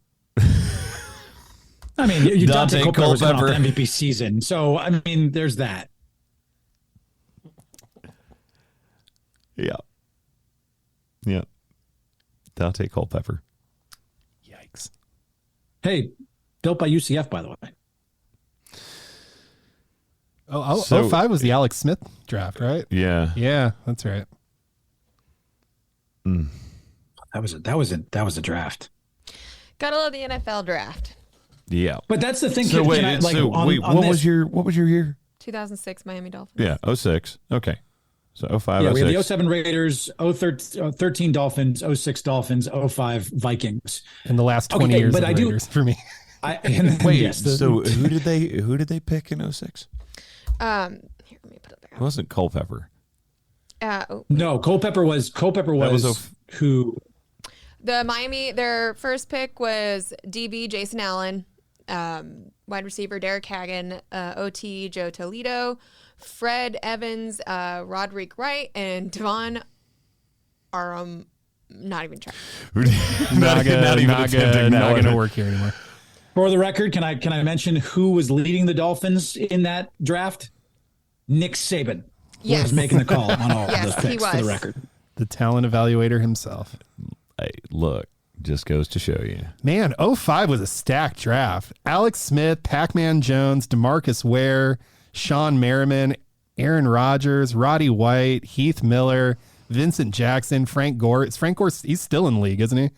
[SPEAKER 4] I mean, you
[SPEAKER 1] Dante
[SPEAKER 4] Culpepper was coming off
[SPEAKER 1] Culpepper.
[SPEAKER 4] the MVP season, so I mean, there's that.
[SPEAKER 1] Yeah. Dante Culpepper.
[SPEAKER 3] Yikes.
[SPEAKER 4] Hey, built by UCF, by the way.
[SPEAKER 3] So 05 was the Alex Smith draft, right?
[SPEAKER 1] Yeah.
[SPEAKER 3] Yeah, that's right.
[SPEAKER 4] That was a draft.
[SPEAKER 2] Gotta love the NFL draft.
[SPEAKER 1] Yeah.
[SPEAKER 4] But that's the thing.
[SPEAKER 1] So wait, what was your year?
[SPEAKER 2] 2006 Miami Dolphins.
[SPEAKER 1] Yeah, 06. Okay. So 05,
[SPEAKER 4] Yeah, we
[SPEAKER 1] 06.
[SPEAKER 4] have the 07 Raiders, 13 Dolphins, 06 Dolphins, 05 Vikings.
[SPEAKER 3] In the last 20 years of the Raiders for me.
[SPEAKER 1] Wait, so who did they pick in 06?
[SPEAKER 2] Here, let me put it back
[SPEAKER 1] It
[SPEAKER 2] up.
[SPEAKER 1] wasn't Culpepper.
[SPEAKER 4] No, Culpepper was who
[SPEAKER 2] The Miami, their first pick was DB Jason Allen, wide receiver Derek Hagan, OT Joe Toledo, Fred Evans, Roderick Wright, and Devon Aram. Not even trying.
[SPEAKER 3] Not going to work here anymore.
[SPEAKER 4] For the record, can I mention who was leading the Dolphins in that draft? Nick Saban was making the call on all of those picks. For the record,
[SPEAKER 3] the talent evaluator himself.
[SPEAKER 1] Hey, look, just goes to show you.
[SPEAKER 3] Man, 05 was a stacked draft. Alex Smith, Pac-Man Jones, DeMarcus Ware, Sean Merriman, Aaron Rodgers, Roddy White, Heath Miller, Vincent Jackson, Frank Gore. He's still in the league, isn't he?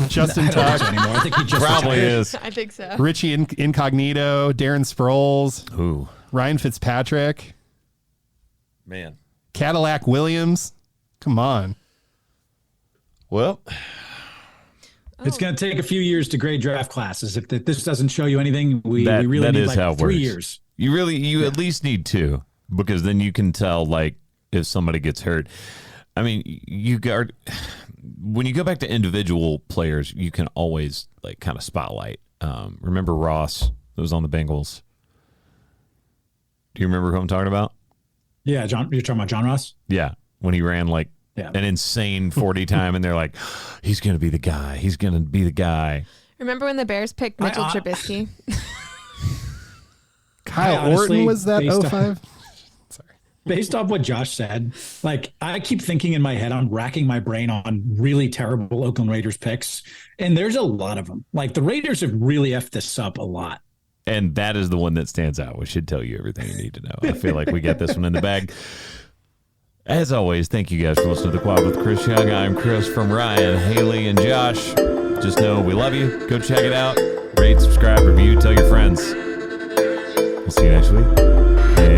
[SPEAKER 3] Justin Tuck.
[SPEAKER 4] I think he just
[SPEAKER 1] probably is.
[SPEAKER 2] I think so.
[SPEAKER 3] Richie Incognito, Darren Sproles,
[SPEAKER 1] Ooh,
[SPEAKER 3] Ryan Fitzpatrick,
[SPEAKER 1] man,
[SPEAKER 3] Cadillac Williams. Come on.
[SPEAKER 1] Well,
[SPEAKER 4] it's going to take a few years to grade draft classes. If this doesn't show you anything, we really need like 3 years.
[SPEAKER 1] You at least need 2, because then you can tell like if somebody gets hurt. I mean, when you go back to individual players, you can always like kind of spotlight. Remember Ross that was on the Bengals? Do you remember who I'm talking about?
[SPEAKER 4] Yeah, John. You're talking about John Ross?
[SPEAKER 1] Yeah, when he ran like an insane 40 time, and they're like, he's going to be the guy. He's going to be the guy.
[SPEAKER 2] Remember when the Bears picked Mitchell Trubisky?
[SPEAKER 3] Kyle Orton was that 05?
[SPEAKER 4] Based off what Josh said, like I keep thinking in my head, I'm racking my brain on really terrible Oakland Raiders picks. And there's a lot of them. Like the Raiders have really effed this up a lot.
[SPEAKER 1] And that is the one that stands out, which should tell you everything you need to know. I feel like we got this one in the bag. As always, thank you guys for listening to The Quad with Chris Young. I'm Chris from Ryan, Haley, and Josh. Just know we love you. Go check it out. Rate, subscribe, review, tell your friends. We'll see you next week. Hey.